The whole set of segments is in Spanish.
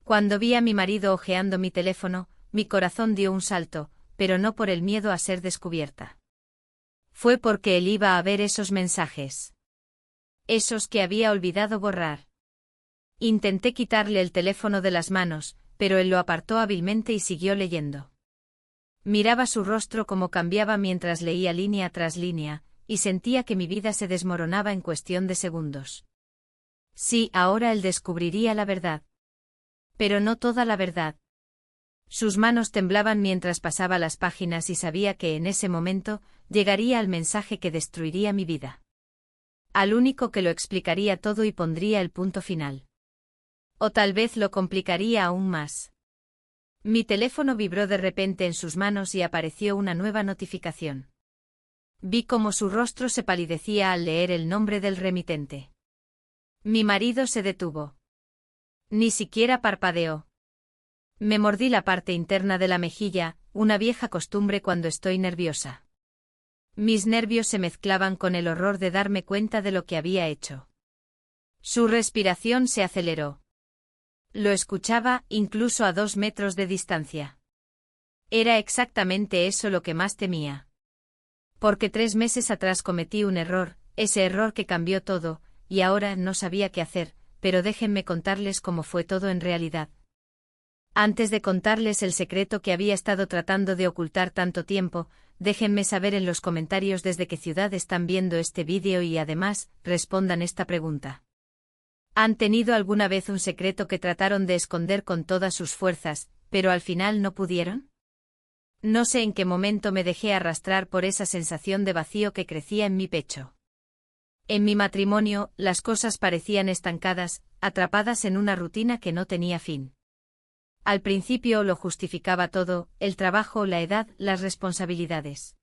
Cuando vi a mi marido hojeando mi teléfono, mi corazón dio un salto, pero no por el miedo a ser descubierta. Fue porque él iba a ver esos mensajes. Esos que había olvidado borrar. Intenté quitarle el teléfono de las manos, pero él lo apartó hábilmente y siguió leyendo. Miraba su rostro como cambiaba mientras leía línea tras línea, y sentía que mi vida se desmoronaba en cuestión de segundos. Sí, ahora él descubriría la verdad. Pero no toda la verdad. Sus manos temblaban mientras pasaba las páginas y sabía que en ese momento llegaría al mensaje que destruiría mi vida. Al único que lo explicaría todo y pondría el punto final. O tal vez lo complicaría aún más. Mi teléfono vibró de repente en sus manos y apareció una nueva notificación. Vi cómo su rostro se palidecía al leer el nombre del remitente. Mi marido se detuvo. Ni siquiera parpadeó. Me mordí la parte interna de la mejilla, una vieja costumbre cuando estoy nerviosa. Mis nervios se mezclaban con el horror de darme cuenta de lo que había hecho. Su respiración se aceleró. Lo escuchaba, incluso a 2 metros de distancia. Era exactamente eso lo que más temía. Porque 3 meses atrás cometí un error, ese error que cambió todo, y ahora no sabía qué hacer, pero déjenme contarles cómo fue todo en realidad. Antes de contarles el secreto que había estado tratando de ocultar tanto tiempo, déjenme saber en los comentarios desde qué ciudad están viendo este vídeo y además, respondan esta pregunta. ¿Han tenido alguna vez un secreto que trataron de esconder con todas sus fuerzas, pero al final no pudieron? No sé en qué momento me dejé arrastrar por esa sensación de vacío que crecía en mi pecho. En mi matrimonio, las cosas parecían estancadas, atrapadas en una rutina que no tenía fin. Al principio lo justificaba todo, el trabajo, la edad, las responsabilidades.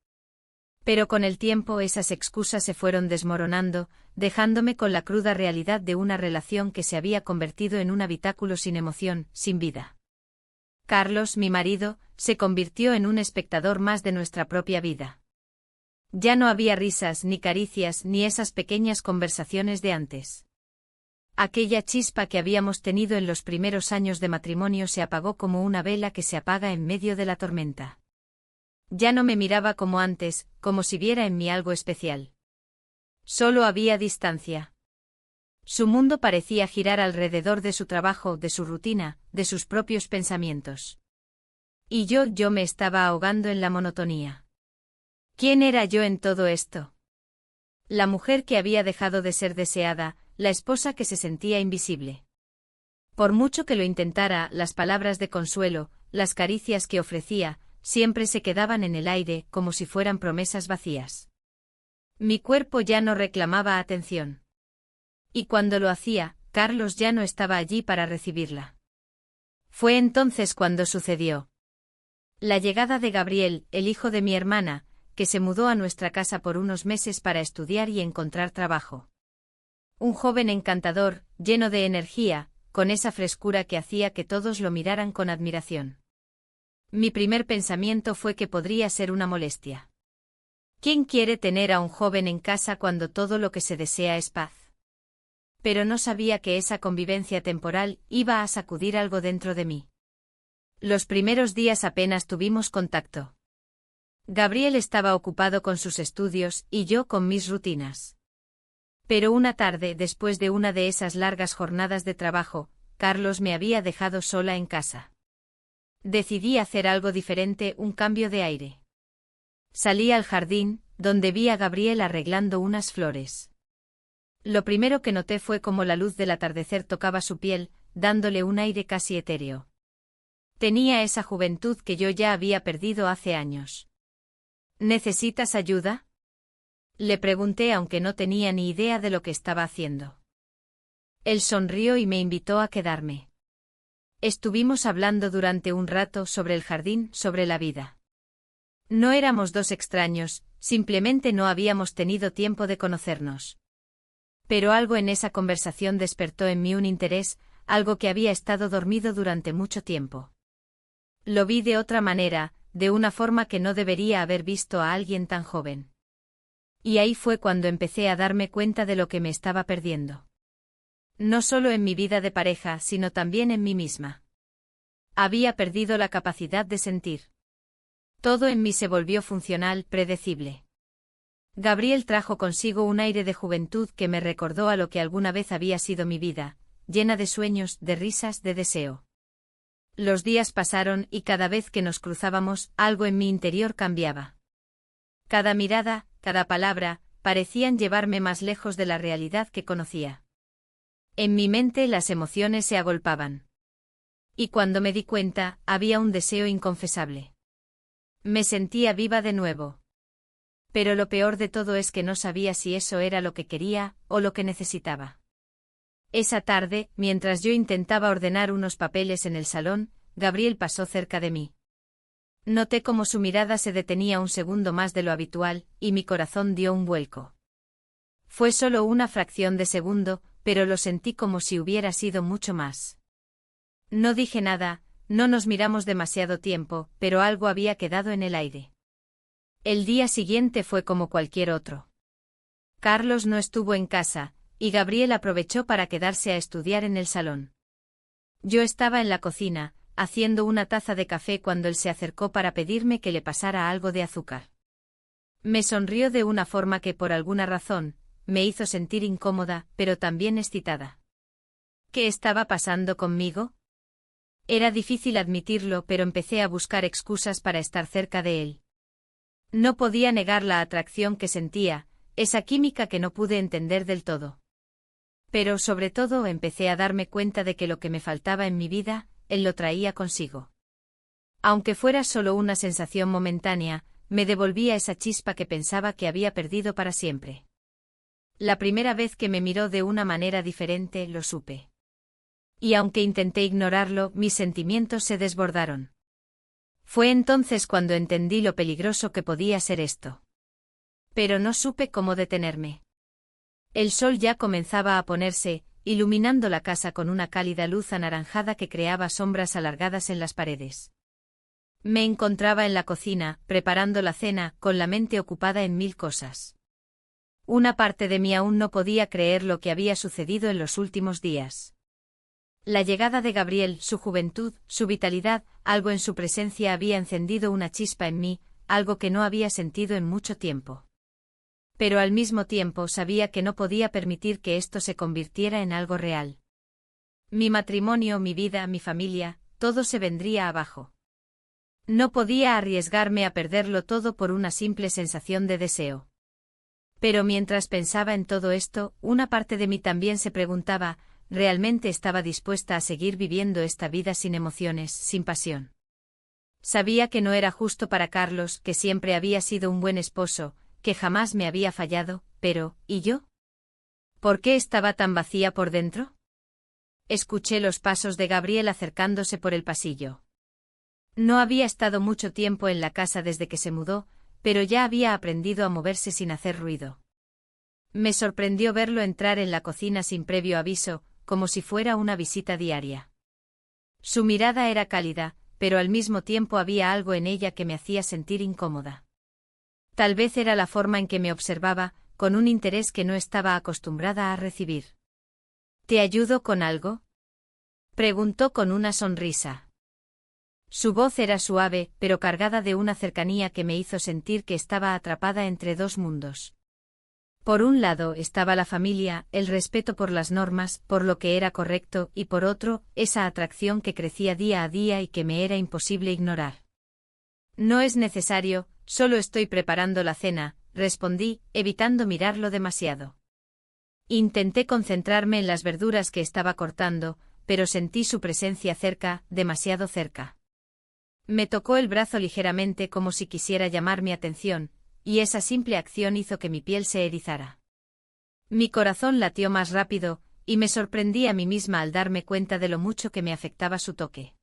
Pero con el tiempo esas excusas se fueron desmoronando, dejándome con la cruda realidad de una relación que se había convertido en un habitáculo sin emoción, sin vida. Carlos, mi marido, se convirtió en un espectador más de nuestra propia vida. Ya no había risas, ni caricias, ni esas pequeñas conversaciones de antes. Aquella chispa que habíamos tenido en los primeros años de matrimonio se apagó como una vela que se apaga en medio de la tormenta. Ya no me miraba como antes, como si viera en mí algo especial. Solo había distancia. Su mundo parecía girar alrededor de su trabajo, de su rutina, de sus propios pensamientos. Y yo me estaba ahogando en la monotonía. ¿Quién era yo en todo esto? La mujer que había dejado de ser deseada, la esposa que se sentía invisible. Por mucho que lo intentara, las palabras de consuelo, las caricias que ofrecía, siempre se quedaban en el aire, como si fueran promesas vacías. Mi cuerpo ya no reclamaba atención. Y cuando lo hacía, Carlos ya no estaba allí para recibirla. Fue entonces cuando sucedió. La llegada de Gabriel, el hijo de mi hermana, que se mudó a nuestra casa por unos meses para estudiar y encontrar trabajo. Un joven encantador, lleno de energía, con esa frescura que hacía que todos lo miraran con admiración. Mi primer pensamiento fue que podría ser una molestia. ¿Quién quiere tener a un joven en casa cuando todo lo que se desea es paz? Pero no sabía que esa convivencia temporal iba a sacudir algo dentro de mí. Los primeros días apenas tuvimos contacto. Gabriel estaba ocupado con sus estudios y yo con mis rutinas. Pero una tarde, después de una de esas largas jornadas de trabajo, Carlos me había dejado sola en casa. Decidí hacer algo diferente, un cambio de aire. Salí al jardín, donde vi a Gabriel arreglando unas flores. Lo primero que noté fue cómo la luz del atardecer tocaba su piel, dándole un aire casi etéreo. Tenía esa juventud que yo ya había perdido hace años. ¿Necesitas ayuda? Le pregunté aunque no tenía ni idea de lo que estaba haciendo. Él sonrió y me invitó a quedarme. Estuvimos hablando durante un rato sobre el jardín, sobre la vida. No éramos dos extraños, simplemente no habíamos tenido tiempo de conocernos. Pero algo en esa conversación despertó en mí un interés, algo que había estado dormido durante mucho tiempo. Lo vi de otra manera, de una forma que no debería haber visto a alguien tan joven. Y ahí fue cuando empecé a darme cuenta de lo que me estaba perdiendo. No solo en mi vida de pareja, sino también en mí misma. Había perdido la capacidad de sentir. Todo en mí se volvió funcional, predecible. Gabriel trajo consigo un aire de juventud que me recordó a lo que alguna vez había sido mi vida, llena de sueños, de risas, de deseo. Los días pasaron y cada vez que nos cruzábamos, algo en mi interior cambiaba. Cada mirada, cada palabra, parecían llevarme más lejos de la realidad que conocía. En mi mente las emociones se agolpaban. Y cuando me di cuenta, había un deseo inconfesable. Me sentía viva de nuevo. Pero lo peor de todo es que no sabía si eso era lo que quería, o lo que necesitaba. Esa tarde, mientras yo intentaba ordenar unos papeles en el salón, Gabriel pasó cerca de mí. Noté cómo su mirada se detenía un segundo más de lo habitual, y mi corazón dio un vuelco. Fue solo una fracción de segundo, pero lo sentí como si hubiera sido mucho más. No dije nada, no nos miramos demasiado tiempo, pero algo había quedado en el aire. El día siguiente fue como cualquier otro. Carlos no estuvo en casa, y Gabriel aprovechó para quedarse a estudiar en el salón. Yo estaba en la cocina, haciendo una taza de café cuando él se acercó para pedirme que le pasara algo de azúcar. Me sonrió de una forma que por alguna razón, me hizo sentir incómoda, pero también excitada. ¿Qué estaba pasando conmigo? Era difícil admitirlo, pero empecé a buscar excusas para estar cerca de él. No podía negar la atracción que sentía, esa química que no pude entender del todo. Pero sobre todo empecé a darme cuenta de que lo que me faltaba en mi vida, él lo traía consigo. Aunque fuera solo una sensación momentánea, me devolvía esa chispa que pensaba que había perdido para siempre. La primera vez que me miró de una manera diferente, lo supe. Y aunque intenté ignorarlo, mis sentimientos se desbordaron. Fue entonces cuando entendí lo peligroso que podía ser esto. Pero no supe cómo detenerme. El sol ya comenzaba a ponerse, iluminando la casa con una cálida luz anaranjada que creaba sombras alargadas en las paredes. Me encontraba en la cocina, preparando la cena, con la mente ocupada en mil cosas. Una parte de mí aún no podía creer lo que había sucedido en los últimos días. La llegada de Gabriel, su juventud, su vitalidad, algo en su presencia había encendido una chispa en mí, algo que no había sentido en mucho tiempo. Pero al mismo tiempo sabía que no podía permitir que esto se convirtiera en algo real. Mi matrimonio, mi vida, mi familia, todo se vendría abajo. No podía arriesgarme a perderlo todo por una simple sensación de deseo. Pero mientras pensaba en todo esto, una parte de mí también se preguntaba, ¿realmente estaba dispuesta a seguir viviendo esta vida sin emociones, sin pasión? Sabía que no era justo para Carlos, que siempre había sido un buen esposo, que jamás me había fallado, pero, ¿y yo? ¿Por qué estaba tan vacía por dentro? Escuché los pasos de Gabriel acercándose por el pasillo. No había estado mucho tiempo en la casa desde que se mudó, pero ya había aprendido a moverse sin hacer ruido. Me sorprendió verlo entrar en la cocina sin previo aviso, como si fuera una visita diaria. Su mirada era cálida, pero al mismo tiempo había algo en ella que me hacía sentir incómoda. Tal vez era la forma en que me observaba, con un interés que no estaba acostumbrada a recibir. ¿Te ayudo con algo?, preguntó con una sonrisa. Su voz era suave, pero cargada de una cercanía que me hizo sentir que estaba atrapada entre dos mundos. Por un lado estaba la familia, el respeto por las normas, por lo que era correcto, y por otro, esa atracción que crecía día a día y que me era imposible ignorar. No es necesario, solo estoy preparando la cena, respondí, evitando mirarlo demasiado. Intenté concentrarme en las verduras que estaba cortando, pero sentí su presencia cerca, demasiado cerca. Me tocó el brazo ligeramente como si quisiera llamar mi atención, y esa simple acción hizo que mi piel se erizara. Mi corazón latió más rápido, y me sorprendí a mí misma al darme cuenta de lo mucho que me afectaba su toque.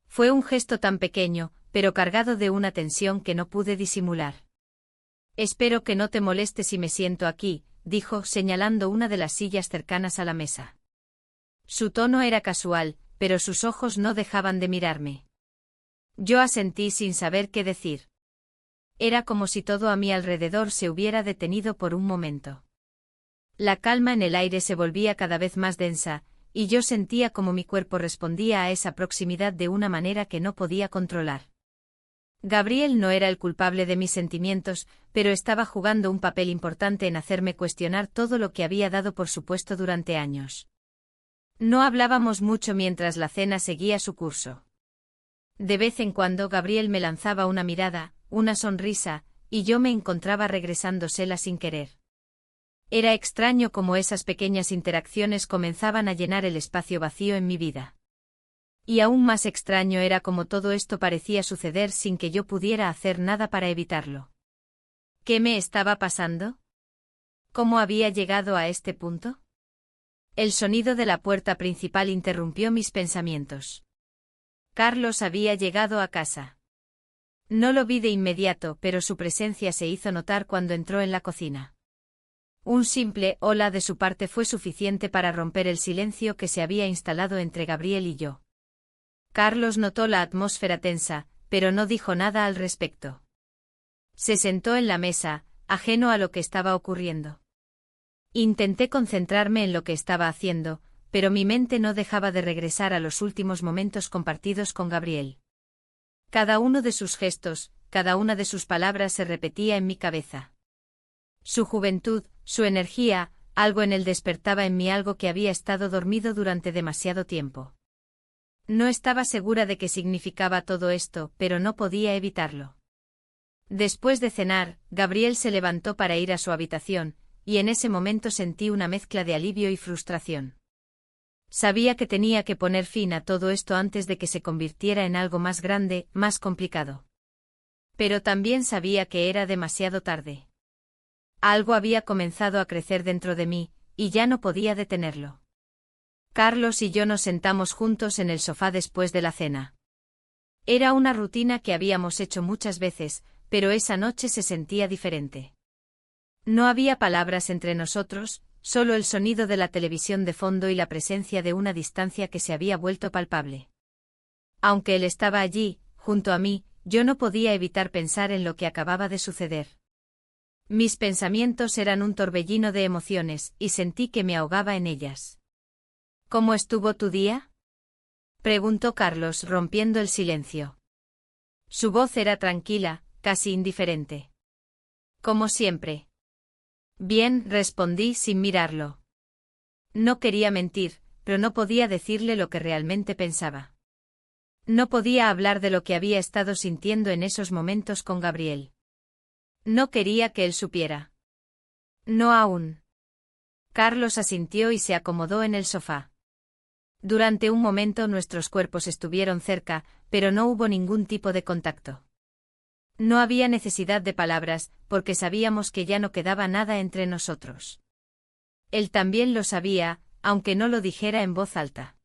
Fue un gesto tan pequeño, pero cargado de una tensión que no pude disimular. Espero que no te moleste si me siento aquí, dijo, señalando una de las sillas cercanas a la mesa. Su tono era casual, pero sus ojos no dejaban de mirarme. Yo asentí sin saber qué decir. Era como si todo a mi alrededor se hubiera detenido por un momento. La calma en el aire se volvía cada vez más densa, y yo sentía como mi cuerpo respondía a esa proximidad de una manera que no podía controlar. Gabriel no era el culpable de mis sentimientos, pero estaba jugando un papel importante en hacerme cuestionar todo lo que había dado por supuesto durante años. No hablábamos mucho mientras la cena seguía su curso. De vez en cuando Gabriel me lanzaba una mirada, una sonrisa, y yo me encontraba regresándosela sin querer. Era extraño cómo esas pequeñas interacciones comenzaban a llenar el espacio vacío en mi vida. Y aún más extraño era cómo todo esto parecía suceder sin que yo pudiera hacer nada para evitarlo. ¿Qué me estaba pasando? ¿Cómo había llegado a este punto? El sonido de la puerta principal interrumpió mis pensamientos. Carlos había llegado a casa. No lo vi de inmediato, pero su presencia se hizo notar cuando entró en la cocina. Un simple hola de su parte fue suficiente para romper el silencio que se había instalado entre Gabriel y yo. Carlos notó la atmósfera tensa, pero no dijo nada al respecto. Se sentó en la mesa, ajeno a lo que estaba ocurriendo. Intenté concentrarme en lo que estaba haciendo, pero mi mente no dejaba de regresar a los últimos momentos compartidos con Gabriel. Cada uno de sus gestos, cada una de sus palabras se repetía en mi cabeza. Su juventud, su energía, algo en él despertaba en mí algo que había estado dormido durante demasiado tiempo. No estaba segura de qué significaba todo esto, pero no podía evitarlo. Después de cenar, Gabriel se levantó para ir a su habitación, y en ese momento sentí una mezcla de alivio y frustración. Sabía que tenía que poner fin a todo esto antes de que se convirtiera en algo más grande, más complicado. Pero también sabía que era demasiado tarde. Algo había comenzado a crecer dentro de mí, y ya no podía detenerlo. Carlos y yo nos sentamos juntos en el sofá después de la cena. Era una rutina que habíamos hecho muchas veces, pero esa noche se sentía diferente. No había palabras entre nosotros, solo el sonido de la televisión de fondo y la presencia de una distancia que se había vuelto palpable. Aunque él estaba allí, junto a mí, yo no podía evitar pensar en lo que acababa de suceder. Mis pensamientos eran un torbellino de emociones, y sentí que me ahogaba en ellas. ¿Cómo estuvo tu día?, preguntó Carlos rompiendo el silencio. Su voz era tranquila, casi indiferente. Como siempre. Bien, respondí sin mirarlo. No quería mentir, pero no podía decirle lo que realmente pensaba. No podía hablar de lo que había estado sintiendo en esos momentos con Gabriel. No quería que él supiera. No aún. Carlos asintió y se acomodó en el sofá. Durante un momento nuestros cuerpos estuvieron cerca, pero no hubo ningún tipo de contacto. No había necesidad de palabras, porque sabíamos que ya no quedaba nada entre nosotros. Él también lo sabía, aunque no lo dijera en voz alta.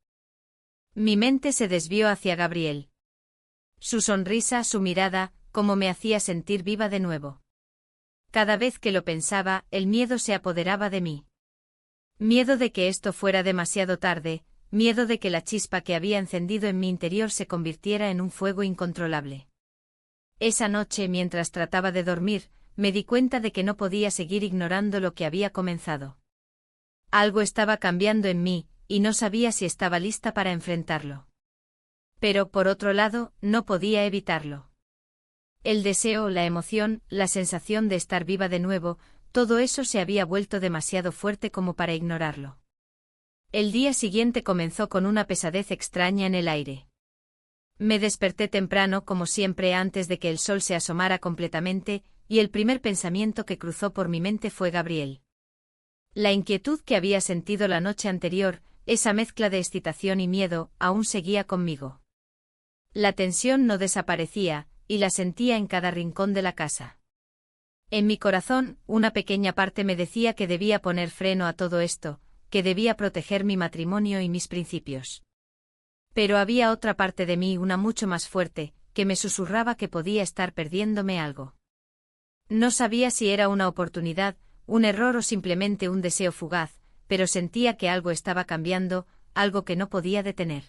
Mi mente se desvió hacia Gabriel. Su sonrisa, su mirada, como me hacía sentir viva de nuevo. Cada vez que lo pensaba, el miedo se apoderaba de mí. Miedo de que esto fuera demasiado tarde, miedo de que la chispa que había encendido en mi interior se convirtiera en un fuego incontrolable. Esa noche, mientras trataba de dormir, me di cuenta de que no podía seguir ignorando lo que había comenzado. Algo estaba cambiando en mí, y no sabía si estaba lista para enfrentarlo. Pero, por otro lado, no podía evitarlo. El deseo, la emoción, la sensación de estar viva de nuevo, todo eso se había vuelto demasiado fuerte como para ignorarlo. El día siguiente comenzó con una pesadez extraña en el aire. Me desperté temprano como siempre antes de que el sol se asomara completamente, y el primer pensamiento que cruzó por mi mente fue Gabriel. La inquietud que había sentido la noche anterior, esa mezcla de excitación y miedo, aún seguía conmigo. La tensión no desaparecía, y la sentía en cada rincón de la casa. En mi corazón, una pequeña parte me decía que debía poner freno a todo esto, que debía proteger mi matrimonio y mis principios. Pero había otra parte de mí, una mucho más fuerte, que me susurraba que podía estar perdiéndome algo. No sabía si era una oportunidad, un error o simplemente un deseo fugaz, pero sentía que algo estaba cambiando, algo que no podía detener.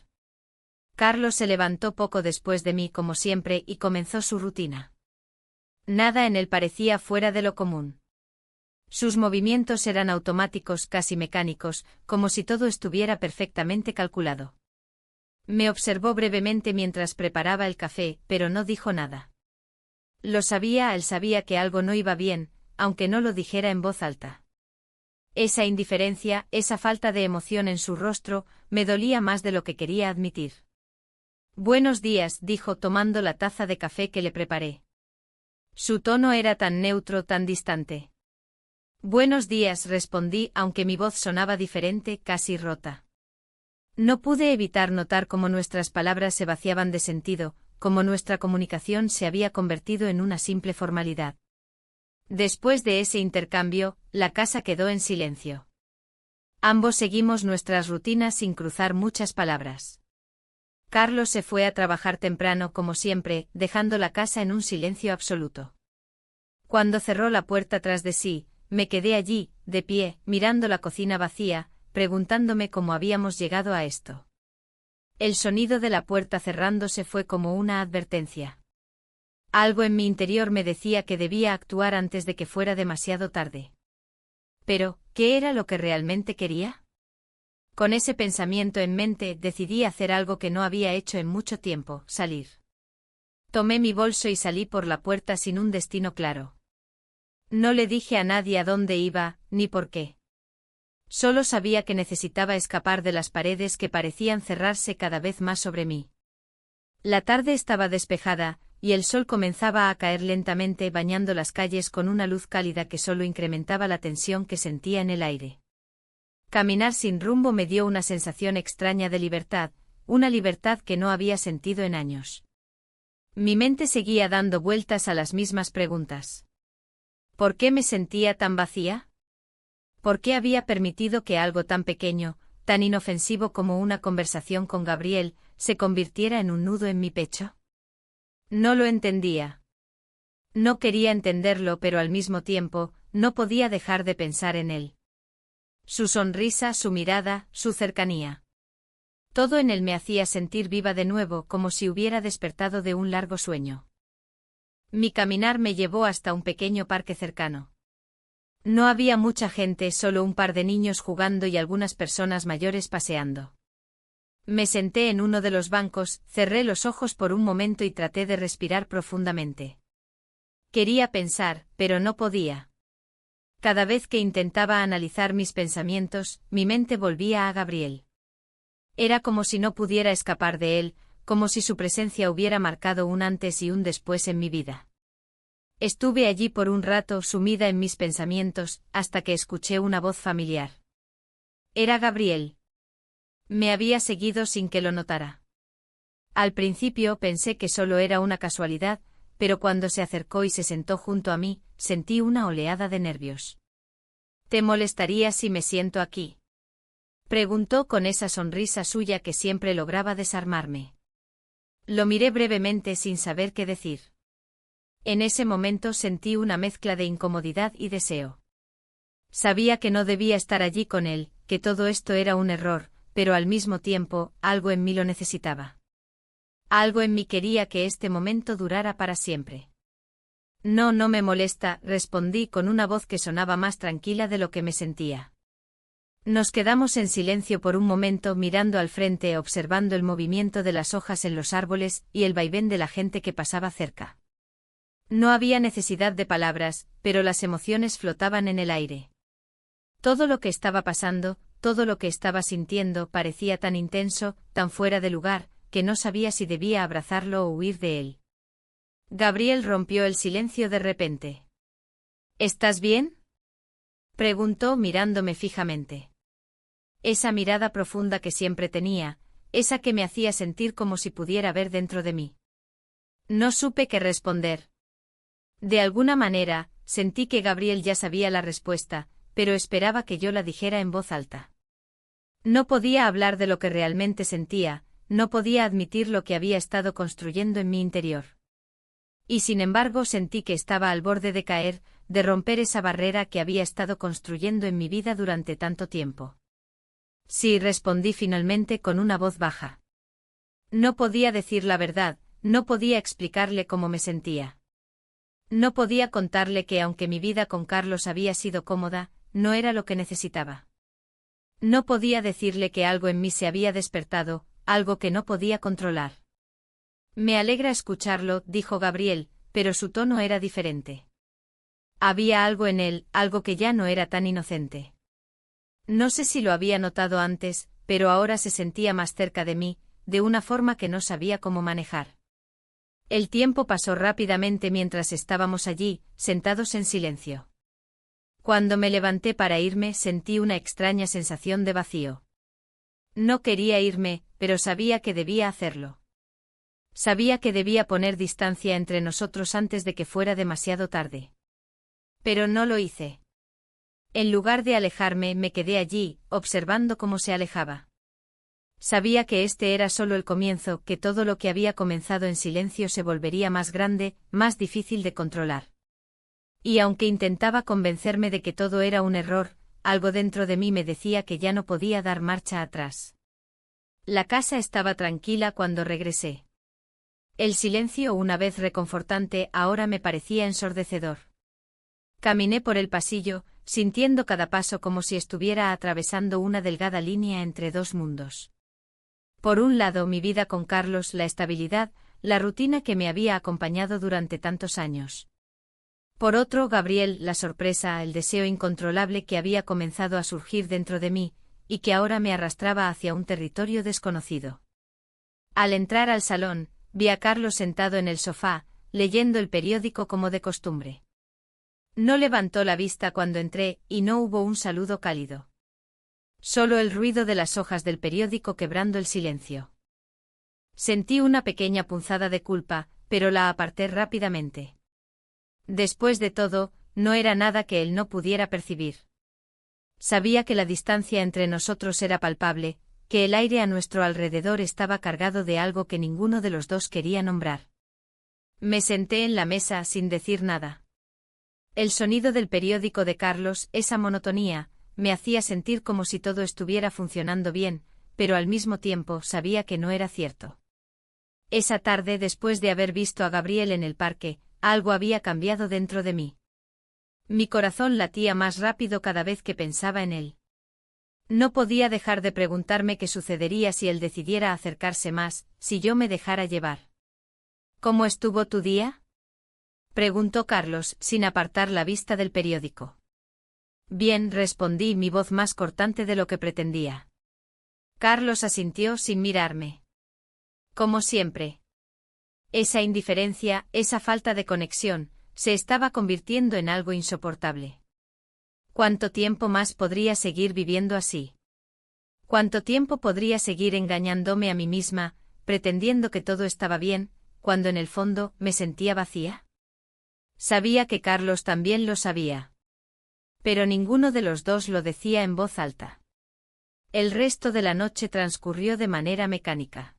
Carlos se levantó poco después de mí como siempre y comenzó su rutina. Nada en él parecía fuera de lo común. Sus movimientos eran automáticos, casi mecánicos, como si todo estuviera perfectamente calculado. Me observó brevemente mientras preparaba el café, pero no dijo nada. Lo sabía, él sabía que algo no iba bien, aunque no lo dijera en voz alta. Esa indiferencia, esa falta de emoción en su rostro, me dolía más de lo que quería admitir. Buenos días, dijo tomando la taza de café que le preparé. Su tono era tan neutro, tan distante. Buenos días, respondí, aunque mi voz sonaba diferente, casi rota. No pude evitar notar cómo nuestras palabras se vaciaban de sentido, cómo nuestra comunicación se había convertido en una simple formalidad. Después de ese intercambio, la casa quedó en silencio. Ambos seguimos nuestras rutinas sin cruzar muchas palabras. Carlos se fue a trabajar temprano como siempre, dejando la casa en un silencio absoluto. Cuando cerró la puerta tras de sí, me quedé allí, de pie, mirando la cocina vacía, preguntándome cómo habíamos llegado a esto. El sonido de la puerta cerrándose fue como una advertencia. Algo en mi interior me decía que debía actuar antes de que fuera demasiado tarde. Pero, ¿qué era lo que realmente quería? Con ese pensamiento en mente decidí hacer algo que no había hecho en mucho tiempo, salir. Tomé mi bolso y salí por la puerta sin un destino claro. No le dije a nadie a dónde iba, ni por qué. Solo sabía que necesitaba escapar de las paredes que parecían cerrarse cada vez más sobre mí. La tarde estaba despejada, y el sol comenzaba a caer lentamente bañando las calles con una luz cálida que solo incrementaba la tensión que sentía en el aire. Caminar sin rumbo me dio una sensación extraña de libertad, una libertad que no había sentido en años. Mi mente seguía dando vueltas a las mismas preguntas. ¿Por qué me sentía tan vacía? ¿Por qué había permitido que algo tan pequeño, tan inofensivo como una conversación con Gabriel, se convirtiera en un nudo en mi pecho? No lo entendía. No quería entenderlo, pero al mismo tiempo, no podía dejar de pensar en él. Su sonrisa, su mirada, su cercanía. Todo en él me hacía sentir viva de nuevo, como si hubiera despertado de un largo sueño. Mi caminar me llevó hasta un pequeño parque cercano. No había mucha gente, solo un par de niños jugando y algunas personas mayores paseando. Me senté en uno de los bancos, cerré los ojos por un momento y traté de respirar profundamente. Quería pensar, pero no podía. Cada vez que intentaba analizar mis pensamientos, mi mente volvía a Gabriel. Era como si no pudiera escapar de él, como si su presencia hubiera marcado un antes y un después en mi vida. Estuve allí por un rato sumida en mis pensamientos, hasta que escuché una voz familiar. Era Gabriel. Me había seguido sin que lo notara. Al principio pensé que solo era una casualidad, pero cuando se acercó y se sentó junto a mí, sentí una oleada de nervios. ¿Te molestaría si me siento aquí?, preguntó con esa sonrisa suya que siempre lograba desarmarme. Lo miré brevemente sin saber qué decir. En ese momento sentí una mezcla de incomodidad y deseo. Sabía que no debía estar allí con él, que todo esto era un error, pero al mismo tiempo, algo en mí lo necesitaba. Algo en mí quería que este momento durara para siempre. No, no me molesta, respondí con una voz que sonaba más tranquila de lo que me sentía. Nos quedamos en silencio por un momento mirando al frente, observando el movimiento de las hojas en los árboles y el vaivén de la gente que pasaba cerca. No había necesidad de palabras, pero las emociones flotaban en el aire. Todo lo que estaba pasando, todo lo que estaba sintiendo parecía tan intenso, tan fuera de lugar, que no sabía si debía abrazarlo o huir de él. Gabriel rompió el silencio de repente. ¿Estás bien?, preguntó mirándome fijamente. Esa mirada profunda que siempre tenía, esa que me hacía sentir como si pudiera ver dentro de mí. No supe qué responder. De alguna manera, sentí que Gabriel ya sabía la respuesta, pero esperaba que yo la dijera en voz alta. No podía hablar de lo que realmente sentía, no podía admitir lo que había estado construyendo en mi interior. Y sin embargo sentí que estaba al borde de caer, de romper esa barrera que había estado construyendo en mi vida durante tanto tiempo. Sí, respondí finalmente con una voz baja. No podía decir la verdad, no podía explicarle cómo me sentía. No podía contarle que aunque mi vida con Carlos había sido cómoda, no era lo que necesitaba. No podía decirle que algo en mí se había despertado, algo que no podía controlar. Me alegra escucharlo, dijo Gabriel, pero su tono era diferente. Había algo en él, algo que ya no era tan inocente. No sé si lo había notado antes, pero ahora se sentía más cerca de mí, de una forma que no sabía cómo manejar. El tiempo pasó rápidamente mientras estábamos allí, sentados en silencio. Cuando me levanté para irme, sentí una extraña sensación de vacío. No quería irme, pero sabía que debía hacerlo. Sabía que debía poner distancia entre nosotros antes de que fuera demasiado tarde. Pero no lo hice. En lugar de alejarme, me quedé allí, observando cómo se alejaba. Sabía que este era solo el comienzo, que todo lo que había comenzado en silencio se volvería más grande, más difícil de controlar. Y aunque intentaba convencerme de que todo era un error, algo dentro de mí me decía que ya no podía dar marcha atrás. La casa estaba tranquila cuando regresé. El silencio, una vez reconfortante, ahora me parecía ensordecedor. Caminé por el pasillo, sintiendo cada paso como si estuviera atravesando una delgada línea entre dos mundos. Por un lado, mi vida con Carlos, la estabilidad, la rutina que me había acompañado durante tantos años. Por otro, Gabriel, la sorpresa, el deseo incontrolable que había comenzado a surgir dentro de mí, y que ahora me arrastraba hacia un territorio desconocido. Al entrar al salón, vi a Carlos sentado en el sofá, leyendo el periódico como de costumbre. No levantó la vista cuando entré, y no hubo un saludo cálido. Solo el ruido de las hojas del periódico quebrando el silencio. Sentí una pequeña punzada de culpa, pero la aparté rápidamente. Después de todo, no era nada que él no pudiera percibir. Sabía que la distancia entre nosotros era palpable, que el aire a nuestro alrededor estaba cargado de algo que ninguno de los dos quería nombrar. Me senté en la mesa sin decir nada. El sonido del periódico de Carlos, esa monotonía, me hacía sentir como si todo estuviera funcionando bien, pero al mismo tiempo sabía que no era cierto. Esa tarde, después de haber visto a Gabriel en el parque, algo había cambiado dentro de mí. Mi corazón latía más rápido cada vez que pensaba en él. No podía dejar de preguntarme qué sucedería si él decidiera acercarse más, si yo me dejara llevar. ¿Cómo estuvo tu día?, preguntó Carlos, sin apartar la vista del periódico. Bien, respondí, mi voz más cortante de lo que pretendía. Carlos asintió sin mirarme. Como siempre. Esa indiferencia, esa falta de conexión, se estaba convirtiendo en algo insoportable. ¿Cuánto tiempo más podría seguir viviendo así? ¿Cuánto tiempo podría seguir engañándome a mí misma, pretendiendo que todo estaba bien, cuando en el fondo me sentía vacía? Sabía que Carlos también lo sabía. Pero ninguno de los dos lo decía en voz alta. El resto de la noche transcurrió de manera mecánica.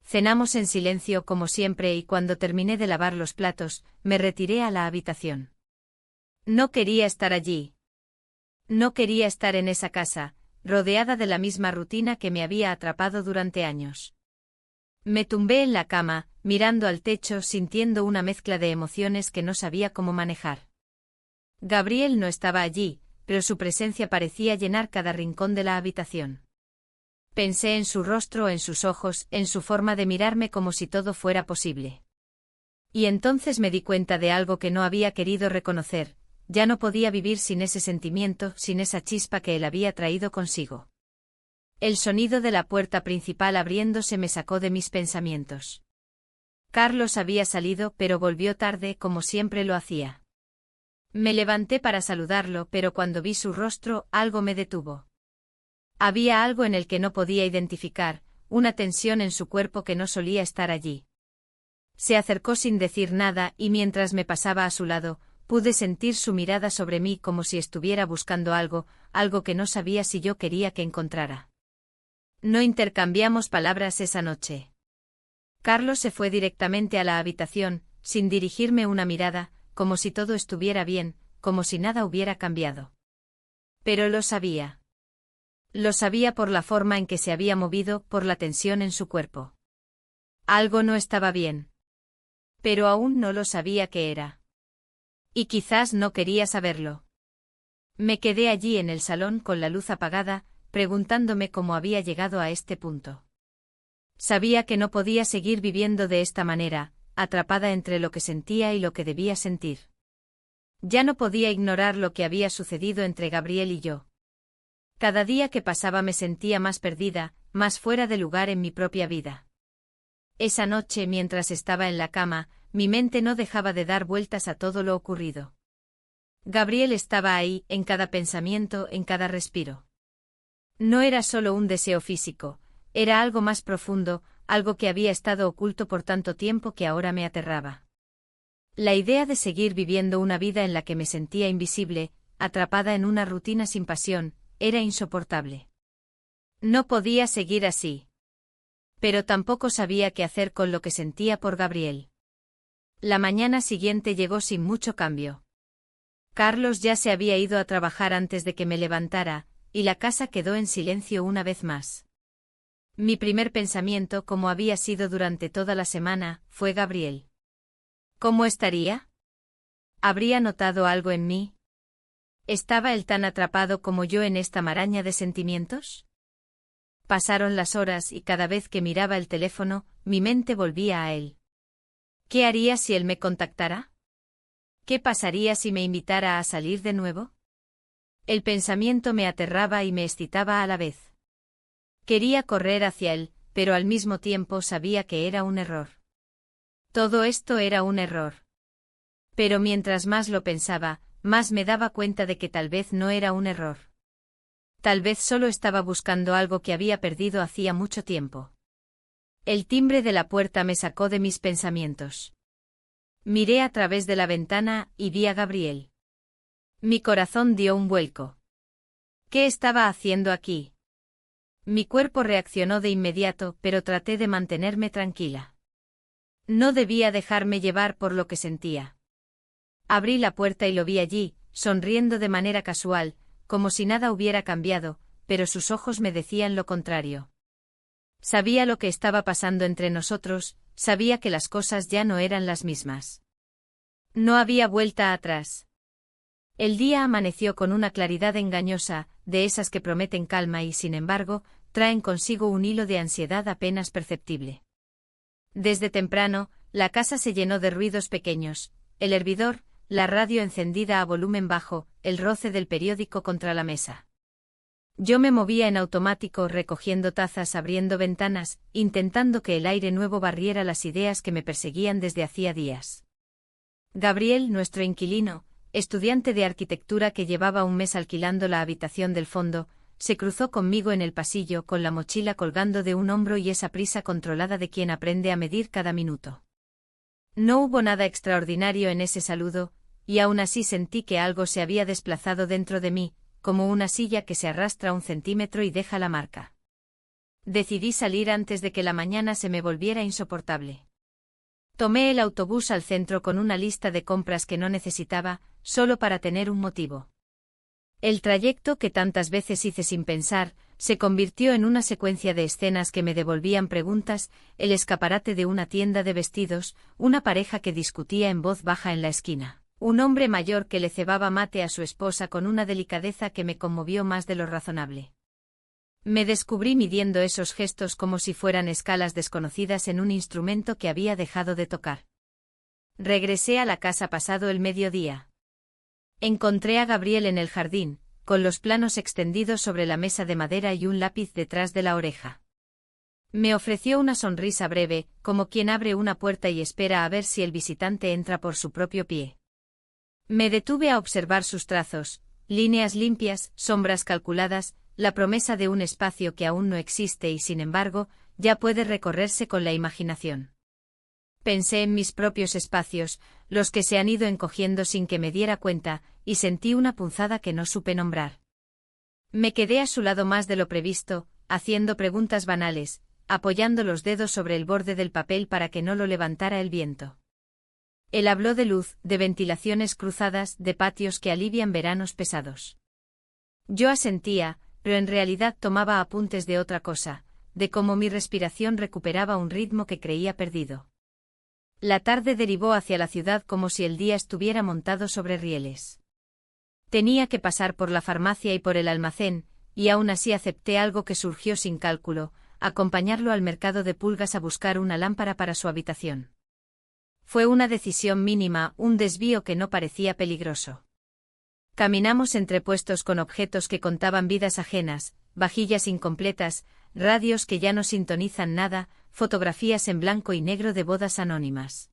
Cenamos en silencio como siempre y cuando terminé de lavar los platos, me retiré a la habitación. No quería estar allí. No quería estar en esa casa, rodeada de la misma rutina que me había atrapado durante años. Me tumbé en la cama, mirando al techo, sintiendo una mezcla de emociones que no sabía cómo manejar. Gabriel no estaba allí, pero su presencia parecía llenar cada rincón de la habitación. Pensé en su rostro, en sus ojos, en su forma de mirarme como si todo fuera posible. Y entonces me di cuenta de algo que no había querido reconocer: ya no podía vivir sin ese sentimiento, sin esa chispa que él había traído consigo. El sonido de la puerta principal abriéndose me sacó de mis pensamientos. Carlos había salido, pero volvió tarde, como siempre lo hacía. Me levanté para saludarlo, pero cuando vi su rostro, algo me detuvo. Había algo en el que no podía identificar, una tensión en su cuerpo que no solía estar allí. Se acercó sin decir nada y mientras me pasaba a su lado, pude sentir su mirada sobre mí como si estuviera buscando algo, algo que no sabía si yo quería que encontrara. No intercambiamos palabras esa noche. Carlos se fue directamente a la habitación, sin dirigirme una mirada, como si todo estuviera bien, como si nada hubiera cambiado. Pero lo sabía. Lo sabía por la forma en que se había movido, por la tensión en su cuerpo. Algo no estaba bien. Pero aún no lo sabía qué era. Y quizás no quería saberlo. Me quedé allí en el salón con la luz apagada, preguntándome cómo había llegado a este punto. Sabía que no podía seguir viviendo de esta manera, atrapada entre lo que sentía y lo que debía sentir. Ya no podía ignorar lo que había sucedido entre Gabriel y yo. Cada día que pasaba me sentía más perdida, más fuera de lugar en mi propia vida. Esa noche, mientras estaba en la cama, mi mente no dejaba de dar vueltas a todo lo ocurrido. Gabriel estaba ahí, en cada pensamiento, en cada respiro. No era solo un deseo físico, era algo más profundo, algo que había estado oculto por tanto tiempo que ahora me aterraba. La idea de seguir viviendo una vida en la que me sentía invisible, atrapada en una rutina sin pasión, era insoportable. No podía seguir así. Pero tampoco sabía qué hacer con lo que sentía por Gabriel. La mañana siguiente llegó sin mucho cambio. Carlos ya se había ido a trabajar antes de que me levantara, y la casa quedó en silencio una vez más. Mi primer pensamiento, como había sido durante toda la semana, fue Gabriel. ¿Cómo estaría? ¿Habría notado algo en mí? ¿Estaba él tan atrapado como yo en esta maraña de sentimientos? Pasaron las horas y cada vez que miraba el teléfono, mi mente volvía a él. ¿Qué haría si él me contactara? ¿Qué pasaría si me invitara a salir de nuevo? El pensamiento me aterraba y me excitaba a la vez. Quería correr hacia él, pero al mismo tiempo sabía que era un error. Todo esto era un error. Pero mientras más lo pensaba, más me daba cuenta de que tal vez no era un error. Tal vez solo estaba buscando algo que había perdido hacía mucho tiempo. El timbre de la puerta me sacó de mis pensamientos. Miré a través de la ventana y vi a Gabriel. Mi corazón dio un vuelco. ¿Qué estaba haciendo aquí? Mi cuerpo reaccionó de inmediato, pero traté de mantenerme tranquila. No debía dejarme llevar por lo que sentía. Abrí la puerta y lo vi allí, sonriendo de manera casual, como si nada hubiera cambiado, pero sus ojos me decían lo contrario. Sabía lo que estaba pasando entre nosotros, sabía que las cosas ya no eran las mismas. No había vuelta atrás. El día amaneció con una claridad engañosa, de esas que prometen calma y, sin embargo, traen consigo un hilo de ansiedad apenas perceptible. Desde temprano, la casa se llenó de ruidos pequeños, el hervidor, la radio encendida a volumen bajo, el roce del periódico contra la mesa. Yo me movía en automático, recogiendo tazas, abriendo ventanas, intentando que el aire nuevo barriera las ideas que me perseguían desde hacía días. Gabriel, nuestro inquilino, estudiante de arquitectura que llevaba un mes alquilando la habitación del fondo, se cruzó conmigo en el pasillo con la mochila colgando de un hombro y esa prisa controlada de quien aprende a medir cada minuto. No hubo nada extraordinario en ese saludo, y aún así sentí que algo se había desplazado dentro de mí, como una silla que se arrastra 1 centímetro y deja la marca. Decidí salir antes de que la mañana se me volviera insoportable. Tomé el autobús al centro con una lista de compras que no necesitaba, solo para tener un motivo. El trayecto que tantas veces hice sin pensar, se convirtió en una secuencia de escenas que me devolvían preguntas, el escaparate de una tienda de vestidos, una pareja que discutía en voz baja en la esquina, un hombre mayor que le cebaba mate a su esposa con una delicadeza que me conmovió más de lo razonable. Me descubrí midiendo esos gestos como si fueran escalas desconocidas en un instrumento que había dejado de tocar. Regresé a la casa pasado el mediodía. Encontré a Gabriel en el jardín, con los planos extendidos sobre la mesa de madera y un lápiz detrás de la oreja. Me ofreció una sonrisa breve, como quien abre una puerta y espera a ver si el visitante entra por su propio pie. Me detuve a observar sus trazos, líneas limpias, sombras calculadas, la promesa de un espacio que aún no existe y sin embargo, ya puede recorrerse con la imaginación. Pensé en mis propios espacios, los que se han ido encogiendo sin que me diera cuenta, y sentí una punzada que no supe nombrar. Me quedé a su lado más de lo previsto, haciendo preguntas banales, apoyando los dedos sobre el borde del papel para que no lo levantara el viento. Él habló de luz, de ventilaciones cruzadas, de patios que alivian veranos pesados. Yo asentía, pero en realidad tomaba apuntes de otra cosa, de cómo mi respiración recuperaba un ritmo que creía perdido. La tarde derivó hacia la ciudad como si el día estuviera montado sobre rieles. Tenía que pasar por la farmacia y por el almacén, y aún así acepté algo que surgió sin cálculo, acompañarlo al mercado de pulgas a buscar una lámpara para su habitación. Fue una decisión mínima, un desvío que no parecía peligroso. Caminamos entre puestos con objetos que contaban vidas ajenas, vajillas incompletas, radios que ya no sintonizan nada, fotografías en blanco y negro de bodas anónimas.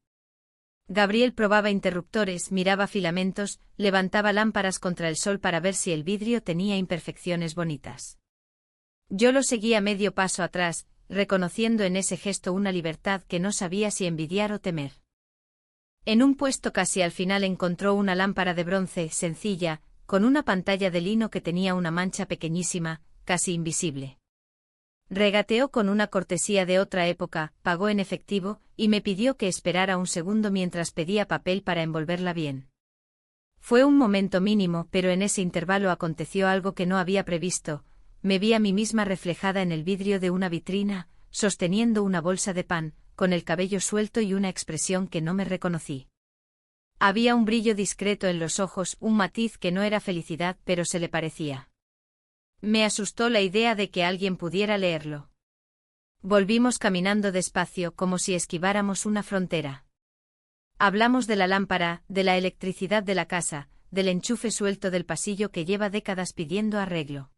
Gabriel probaba interruptores, miraba filamentos, levantaba lámparas contra el sol para ver si el vidrio tenía imperfecciones bonitas. Yo lo seguía medio paso atrás, reconociendo en ese gesto una libertad que no sabía si envidiar o temer. En un puesto casi al final encontró una lámpara de bronce, sencilla, con una pantalla de lino que tenía una mancha pequeñísima, casi invisible. Regateó con una cortesía de otra época, pagó en efectivo, y me pidió que esperara un segundo mientras pedía papel para envolverla bien. Fue un momento mínimo, pero en ese intervalo aconteció algo que no había previsto. Me vi a mí misma reflejada en el vidrio de una vitrina, sosteniendo una bolsa de pan, con el cabello suelto y una expresión que no me reconocí. Había un brillo discreto en los ojos, un matiz que no era felicidad pero se le parecía. Me asustó la idea de que alguien pudiera leerlo. Volvimos caminando despacio como si esquiváramos una frontera. Hablamos de la lámpara, de la electricidad de la casa, del enchufe suelto del pasillo que lleva décadas pidiendo arreglo.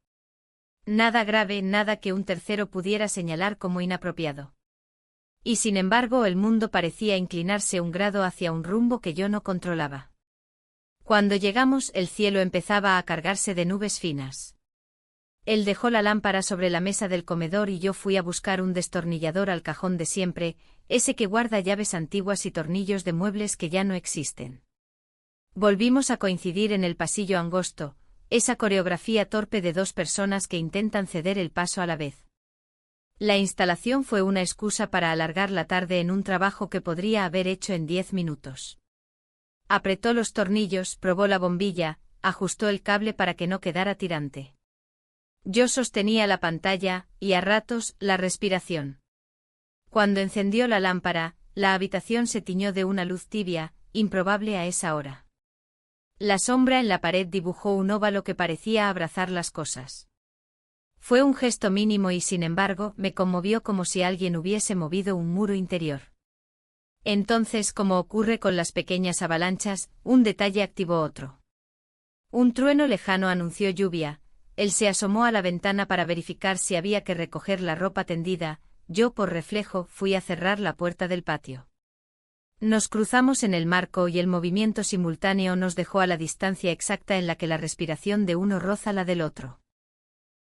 Nada grave, nada que un tercero pudiera señalar como inapropiado. Y sin embargo el mundo parecía inclinarse un grado hacia un rumbo que yo no controlaba. Cuando llegamos el cielo empezaba a cargarse de nubes finas. Él dejó la lámpara sobre la mesa del comedor y yo fui a buscar un destornillador al cajón de siempre, ese que guarda llaves antiguas y tornillos de muebles que ya no existen. Volvimos a coincidir en el pasillo angosto, esa coreografía torpe de dos personas que intentan ceder el paso a la vez. La instalación fue una excusa para alargar la tarde en un trabajo que podría haber hecho en 10 minutos. Apretó los tornillos, probó la bombilla, ajustó el cable para que no quedara tirante. Yo sostenía la pantalla, y a ratos, la respiración. Cuando encendió la lámpara, la habitación se tiñó de una luz tibia, improbable a esa hora. La sombra en la pared dibujó un óvalo que parecía abrazar las cosas. Fue un gesto mínimo y sin embargo me conmovió como si alguien hubiese movido un muro interior. Entonces, como ocurre con las pequeñas avalanchas, un detalle activó otro. Un trueno lejano anunció lluvia, él se asomó a la ventana para verificar si había que recoger la ropa tendida, yo por reflejo fui a cerrar la puerta del patio. Nos cruzamos en el marco y el movimiento simultáneo nos dejó a la distancia exacta en la que la respiración de uno roza la del otro.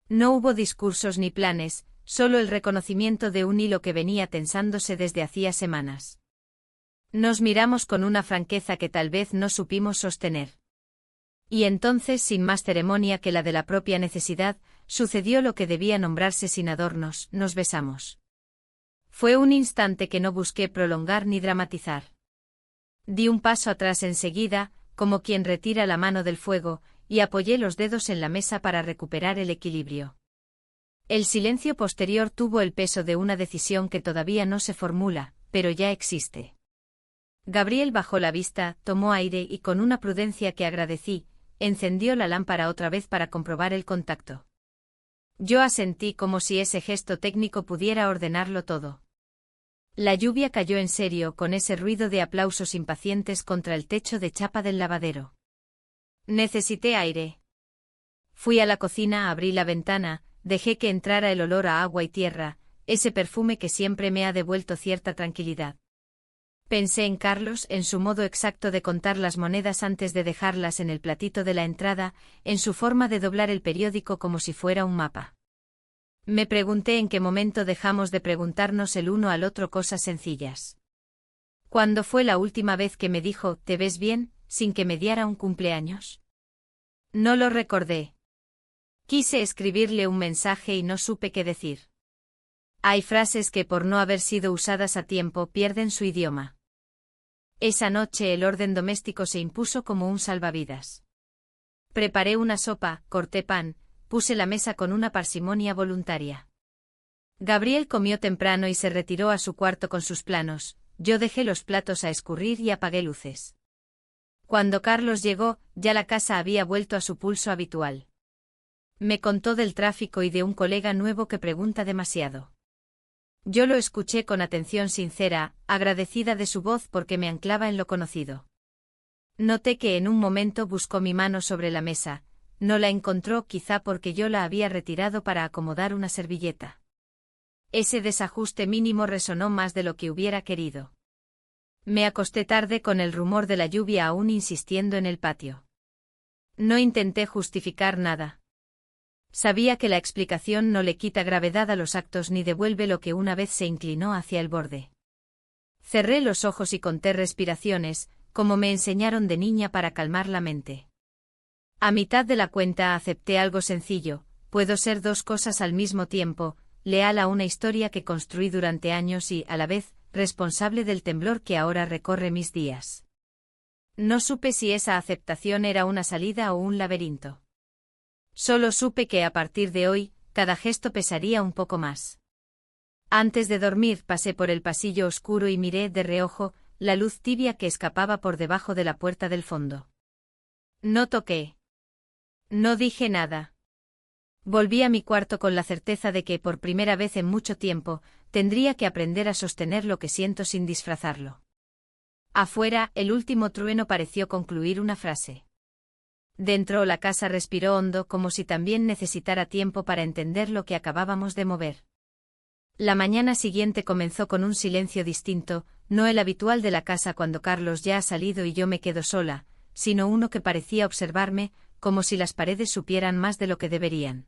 No hubo discursos ni planes, solo el reconocimiento de un hilo que venía tensándose desde hacía semanas. Nos miramos con una franqueza que tal vez no supimos sostener. Y entonces, sin más ceremonia que la de la propia necesidad, sucedió lo que debía nombrarse sin adornos, nos besamos. Fue un instante que no busqué prolongar ni dramatizar. Di un paso atrás enseguida, como quien retira la mano del fuego, y apoyé los dedos en la mesa para recuperar el equilibrio. El silencio posterior tuvo el peso de una decisión que todavía no se formula, pero ya existe. Gabriel bajó la vista, tomó aire y con una prudencia que agradecí, encendió la lámpara otra vez para comprobar el contacto. Yo asentí como si ese gesto técnico pudiera ordenarlo todo. La lluvia cayó en serio con ese ruido de aplausos impacientes contra el techo de chapa del lavadero. Necesité aire. Fui a la cocina, abrí la ventana, dejé que entrara el olor a agua y tierra, ese perfume que siempre me ha devuelto cierta tranquilidad. Pensé en Carlos, en su modo exacto de contar las monedas antes de dejarlas en el platito de la entrada, en su forma de doblar el periódico como si fuera un mapa. Me pregunté en qué momento dejamos de preguntarnos el uno al otro cosas sencillas. ¿Cuándo fue la última vez que me dijo, ¿te ves bien?, sin que me diera un cumpleaños? No lo recordé. Quise escribirle un mensaje y no supe qué decir. Hay frases que por no haber sido usadas a tiempo pierden su idioma. Esa noche el orden doméstico se impuso como un salvavidas. Preparé una sopa, corté pan, puse la mesa con una parsimonia voluntaria. Gabriel comió temprano y se retiró a su cuarto con sus planos. yo dejé los platos a escurrir y apagué luces. Cuando Carlos llegó, ya la casa había vuelto a su pulso habitual. Me contó del tráfico y de un colega nuevo que pregunta demasiado. Yo lo escuché con atención sincera, agradecida de su voz porque me anclaba en lo conocido. Noté que en un momento buscó mi mano sobre la mesa, no la encontró quizá porque yo la había retirado para acomodar una servilleta. Ese desajuste mínimo resonó más de lo que hubiera querido. Me acosté tarde con el rumor de la lluvia aún insistiendo en el patio. No intenté justificar nada. Sabía que la explicación no le quita gravedad a los actos ni devuelve lo que una vez se inclinó hacia el borde. Cerré los ojos y conté respiraciones, como me enseñaron de niña para calmar la mente. A mitad de la cuenta acepté algo sencillo: puedo ser dos cosas al mismo tiempo, leal a una historia que construí durante años y, a la vez, responsable del temblor que ahora recorre mis días. No supe si esa aceptación era una salida o un laberinto. Solo supe que a partir de hoy, cada gesto pesaría un poco más. Antes de dormir pasé por el pasillo oscuro y miré de reojo la luz tibia que escapaba por debajo de la puerta del fondo. No toqué. No dije nada. Volví a mi cuarto con la certeza de que, por primera vez en mucho tiempo, tendría que aprender a sostener lo que siento sin disfrazarlo. Afuera, el último trueno pareció concluir una frase. Dentro, la casa respiró hondo como si también necesitara tiempo para entender lo que acabábamos de mover. La mañana siguiente comenzó con un silencio distinto, no el habitual de la casa cuando Carlos ya ha salido y yo me quedo sola, sino uno que parecía observarme, como si las paredes supieran más de lo que deberían.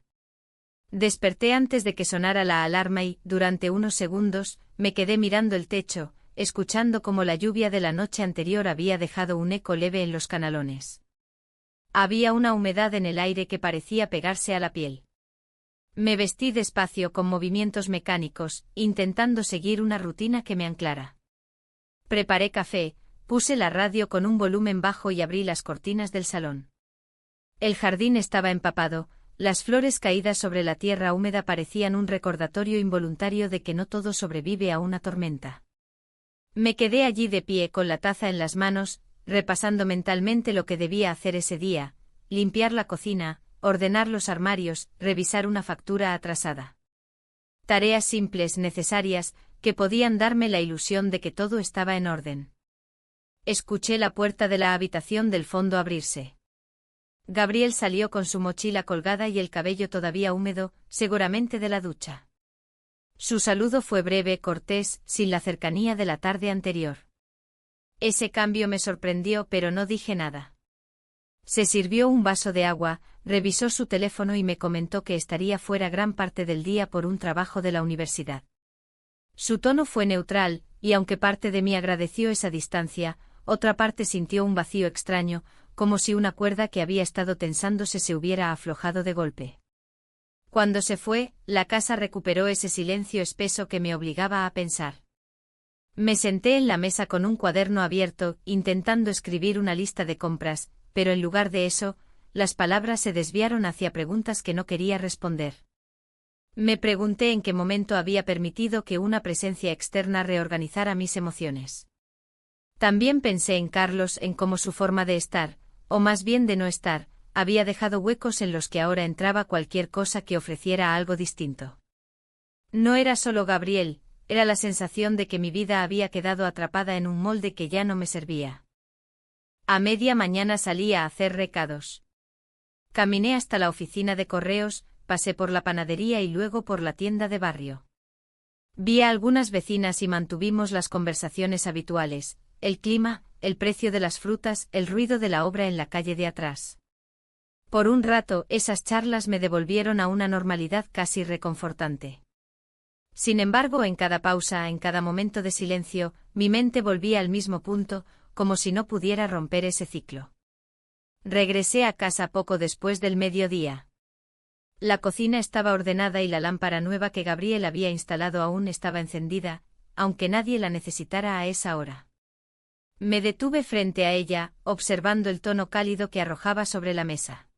Desperté antes de que sonara la alarma y, durante unos segundos, me quedé mirando el techo, escuchando cómo la lluvia de la noche anterior había dejado un eco leve en los canalones. Había una humedad en el aire que parecía pegarse a la piel. Me vestí despacio con movimientos mecánicos, intentando seguir una rutina que me anclara. Preparé café, puse la radio con un volumen bajo y abrí las cortinas del salón. El jardín estaba empapado, las flores caídas sobre la tierra húmeda parecían un recordatorio involuntario de que no todo sobrevive a una tormenta. Me quedé allí de pie con la taza en las manos, repasando mentalmente lo que debía hacer ese día: limpiar la cocina, ordenar los armarios, revisar una factura atrasada. Tareas simples, necesarias, que podían darme la ilusión de que todo estaba en orden. Escuché la puerta de la habitación del fondo abrirse. Gabriel salió con su mochila colgada y el cabello todavía húmedo, seguramente de la ducha. Su saludo fue breve, cortés, sin la cercanía de la tarde anterior. Ese cambio me sorprendió, pero no dije nada. Se sirvió un vaso de agua, revisó su teléfono y me comentó que estaría fuera gran parte del día por un trabajo de la universidad. Su tono fue neutral, y aunque parte de mí agradeció esa distancia, otra parte sintió un vacío extraño, como si una cuerda que había estado tensándose se hubiera aflojado de golpe. Cuando se fue, la casa recuperó ese silencio espeso que me obligaba a pensar. Me senté en la mesa con un cuaderno abierto, intentando escribir una lista de compras, pero en lugar de eso, las palabras se desviaron hacia preguntas que no quería responder. Me pregunté en qué momento había permitido que una presencia externa reorganizara mis emociones. También pensé en Carlos, en cómo su forma de estar, o más bien de no estar, había dejado huecos en los que ahora entraba cualquier cosa que ofreciera algo distinto. No era solo Gabriel, era la sensación de que mi vida había quedado atrapada en un molde que ya no me servía. A media mañana salí a hacer recados. Caminé hasta la oficina de correos, pasé por la panadería y luego por la tienda de barrio. Vi a algunas vecinas y mantuvimos las conversaciones habituales: el clima, el precio de las frutas, el ruido de la obra en la calle de atrás. Por un rato, esas charlas me devolvieron a una normalidad casi reconfortante. Sin embargo, en cada pausa, en cada momento de silencio, mi mente volvía al mismo punto, como si no pudiera romper ese ciclo. Regresé a casa poco después del mediodía. La cocina estaba ordenada y la lámpara nueva que Gabriel había instalado aún estaba encendida, aunque nadie la necesitara a esa hora. Me detuve frente a ella, observando el tono cálido que arrojaba sobre la mesa.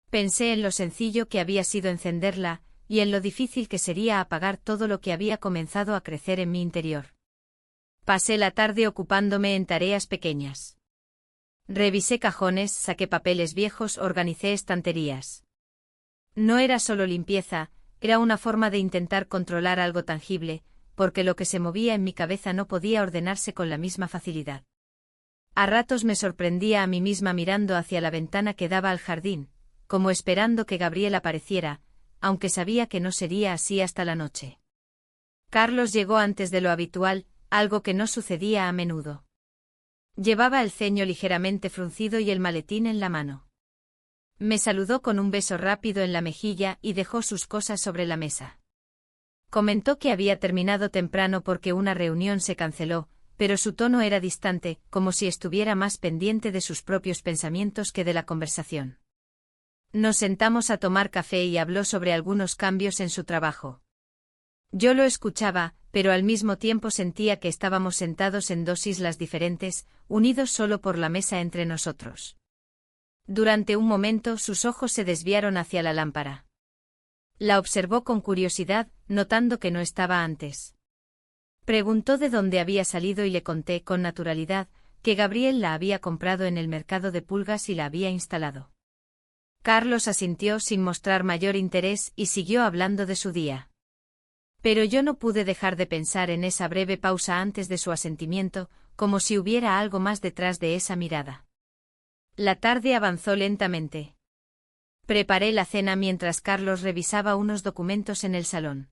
Pensé en lo sencillo que había sido encenderla, y en lo difícil que sería apagar todo lo que había comenzado a crecer en mi interior. Pasé la tarde ocupándome en tareas pequeñas. Revisé cajones, saqué papeles viejos, organicé estanterías. No era solo limpieza, era una forma de intentar controlar algo tangible, porque lo que se movía en mi cabeza no podía ordenarse con la misma facilidad. A ratos me sorprendía a mí misma mirando hacia la ventana que daba al jardín, como esperando que Gabriel apareciera, aunque sabía que no sería así hasta la noche. Carlos llegó antes de lo habitual, algo que no sucedía a menudo. Llevaba el ceño ligeramente fruncido y el maletín en la mano. Me saludó con un beso rápido en la mejilla y dejó sus cosas sobre la mesa. Comentó que había terminado temprano porque una reunión se canceló, pero su tono era distante, como si estuviera más pendiente de sus propios pensamientos que de la conversación. Nos sentamos a tomar café y habló sobre algunos cambios en su trabajo. Yo lo escuchaba, pero al mismo tiempo sentía que estábamos sentados en dos islas diferentes, unidos solo por la mesa entre nosotros. Durante un momento sus ojos se desviaron hacia la lámpara. La observó con curiosidad, notando que no estaba antes. Preguntó de dónde había salido y le conté con naturalidad que Gabriel la había comprado en el mercado de pulgas y la había instalado. Carlos asintió sin mostrar mayor interés y siguió hablando de su día. Pero yo no pude dejar de pensar en esa breve pausa antes de su asentimiento, como si hubiera algo más detrás de esa mirada. La tarde avanzó lentamente. Preparé la cena mientras Carlos revisaba unos documentos en el salón.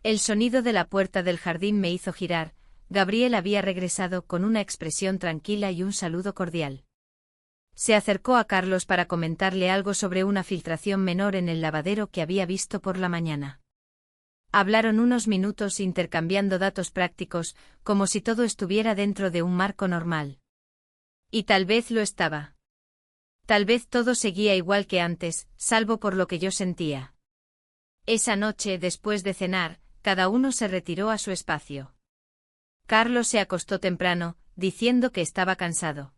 El sonido de la puerta del jardín me hizo girar. Gabriel había regresado con una expresión tranquila y un saludo cordial. Se acercó a Carlos para comentarle algo sobre una filtración menor en el lavadero que había visto por la mañana. Hablaron unos minutos intercambiando datos prácticos, como si todo estuviera dentro de un marco normal. Y tal vez lo estaba. Tal vez todo seguía igual que antes, salvo por lo que yo sentía. Esa noche, después de cenar, cada uno se retiró a su espacio. Carlos se acostó temprano, diciendo que estaba cansado.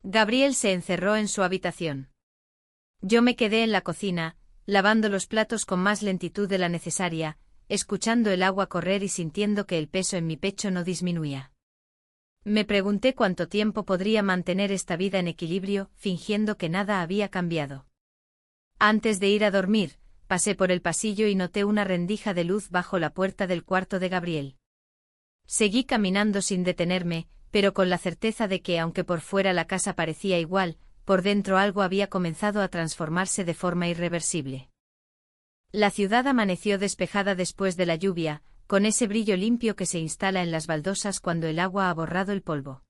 Gabriel se encerró en su habitación. Yo me quedé en la cocina, lavando los platos con más lentitud de la necesaria, escuchando el agua correr y sintiendo que el peso en mi pecho no disminuía. Me pregunté cuánto tiempo podría mantener esta vida en equilibrio, fingiendo que nada había cambiado. Antes de ir a dormir, pasé por el pasillo y noté una rendija de luz bajo la puerta del cuarto de Gabriel. Seguí caminando sin detenerme, pero con la certeza de que aunque por fuera la casa parecía igual, por dentro algo había comenzado a transformarse de forma irreversible. La ciudad amaneció despejada después de la lluvia, con ese brillo limpio que se instala en las baldosas cuando el agua ha borrado el polvo.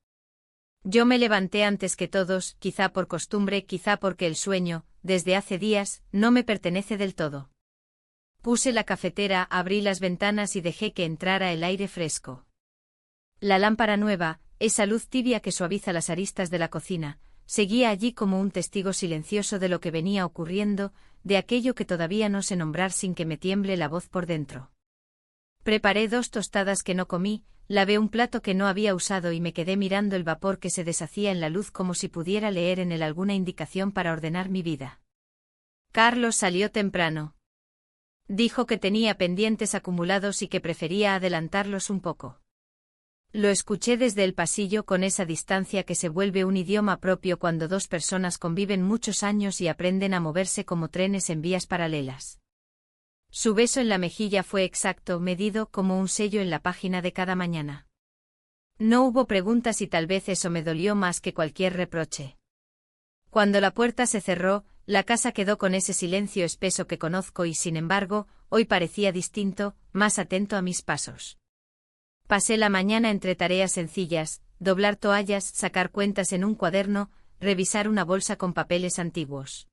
Yo me levanté antes que todos, quizá por costumbre, quizá porque el sueño, desde hace días, no me pertenece del todo. Puse la cafetera, abrí las ventanas y dejé que entrara el aire fresco. La lámpara nueva, esa luz tibia que suaviza las aristas de la cocina, seguía allí como un testigo silencioso de lo que venía ocurriendo, de aquello que todavía no sé nombrar sin que me tiemble la voz por dentro. Preparé 2 tostadas que no comí, lavé un plato que no había usado y me quedé mirando el vapor que se deshacía en la luz como si pudiera leer en él alguna indicación para ordenar mi vida. Carlos salió temprano. Dijo que tenía pendientes acumulados y que prefería adelantarlos un poco. Lo escuché desde el pasillo con esa distancia que se vuelve un idioma propio cuando 2 personas conviven muchos años y aprenden a moverse como trenes en vías paralelas. Su beso en la mejilla fue exacto, medido como un sello en la página de cada mañana. No hubo preguntas y tal vez eso me dolió más que cualquier reproche. Cuando la puerta se cerró, la casa quedó con ese silencio espeso que conozco y sin embargo, hoy parecía distinto, más atento a mis pasos. Pasé la mañana entre tareas sencillas, doblar toallas, sacar cuentas en un cuaderno, revisar una bolsa con papeles antiguos.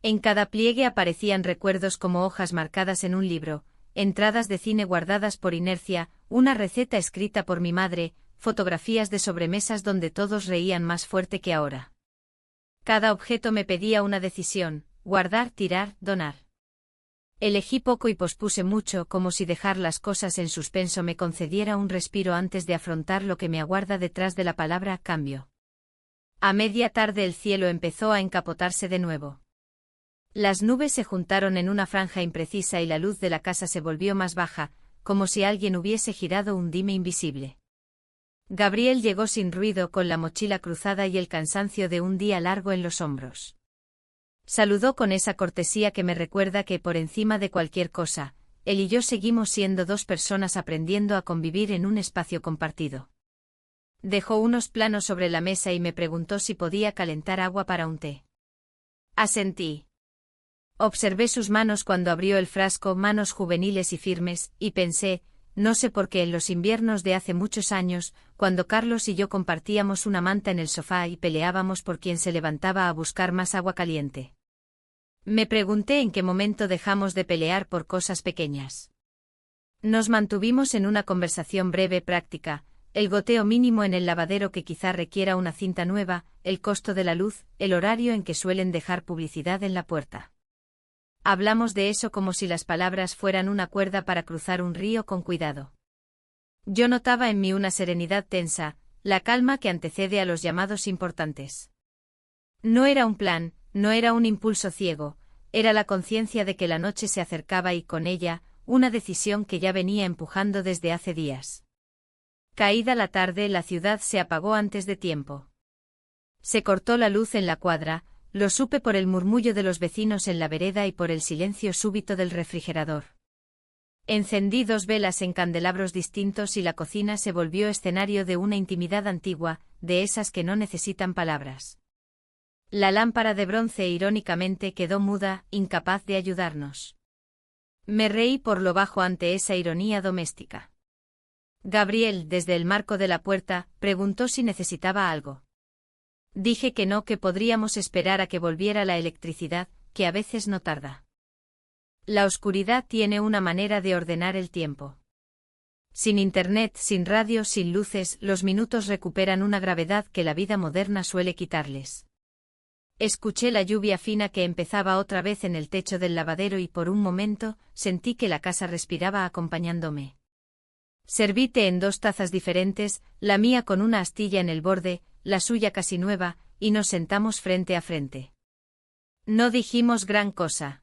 En cada pliegue aparecían recuerdos como hojas marcadas en un libro, entradas de cine guardadas por inercia, una receta escrita por mi madre, fotografías de sobremesas donde todos reían más fuerte que ahora. Cada objeto me pedía una decisión: guardar, tirar, donar. Elegí poco y pospuse mucho, como si dejar las cosas en suspenso me concediera un respiro antes de afrontar lo que me aguarda detrás de la palabra cambio. A media tarde el cielo empezó a encapotarse de nuevo. Las nubes se juntaron en una franja imprecisa y la luz de la casa se volvió más baja, como si alguien hubiese girado un dime invisible. Gabriel llegó sin ruido con la mochila cruzada y el cansancio de un día largo en los hombros. Saludó con esa cortesía que me recuerda que por encima de cualquier cosa, él y yo seguimos siendo dos personas aprendiendo a convivir en un espacio compartido. Dejó unos planos sobre la mesa y me preguntó si podía calentar agua para un té. Asentí. Observé sus manos cuando abrió el frasco, manos juveniles y firmes, y pensé, no sé por qué en los inviernos de hace muchos años, cuando Carlos y yo compartíamos una manta en el sofá y peleábamos por quien se levantaba a buscar más agua caliente. Me pregunté en qué momento dejamos de pelear por cosas pequeñas. Nos mantuvimos en una conversación breve práctica, el goteo mínimo en el lavadero que quizá requiera una cinta nueva, el costo de la luz, el horario en que suelen dejar publicidad en la puerta. Hablamos de eso como si las palabras fueran una cuerda para cruzar un río con cuidado. Yo notaba en mí una serenidad tensa, la calma que antecede a los llamados importantes. No era un plan, no era un impulso ciego, era la conciencia de que la noche se acercaba y con ella, una decisión que ya venía empujando desde hace días. Caída la tarde, la ciudad se apagó antes de tiempo. Se cortó la luz en la cuadra, lo supe por el murmullo de los vecinos en la vereda y por el silencio súbito del refrigerador. Encendí 2 velas en candelabros distintos y la cocina se volvió escenario de una intimidad antigua, de esas que no necesitan palabras. La lámpara de bronce irónicamente quedó muda, incapaz de ayudarnos. Me reí por lo bajo ante esa ironía doméstica. Gabriel, desde el marco de la puerta, preguntó si necesitaba algo. Dije que no, que podríamos esperar a que volviera la electricidad, que a veces no tarda. La oscuridad tiene una manera de ordenar el tiempo. Sin internet, sin radio, sin luces, los minutos recuperan una gravedad que la vida moderna suele quitarles. Escuché la lluvia fina que empezaba otra vez en el techo del lavadero y por un momento sentí que la casa respiraba acompañándome. Serví té en 2 tazas diferentes, la mía con una astilla en el borde, la suya casi nueva, y nos sentamos frente a frente. No dijimos gran cosa.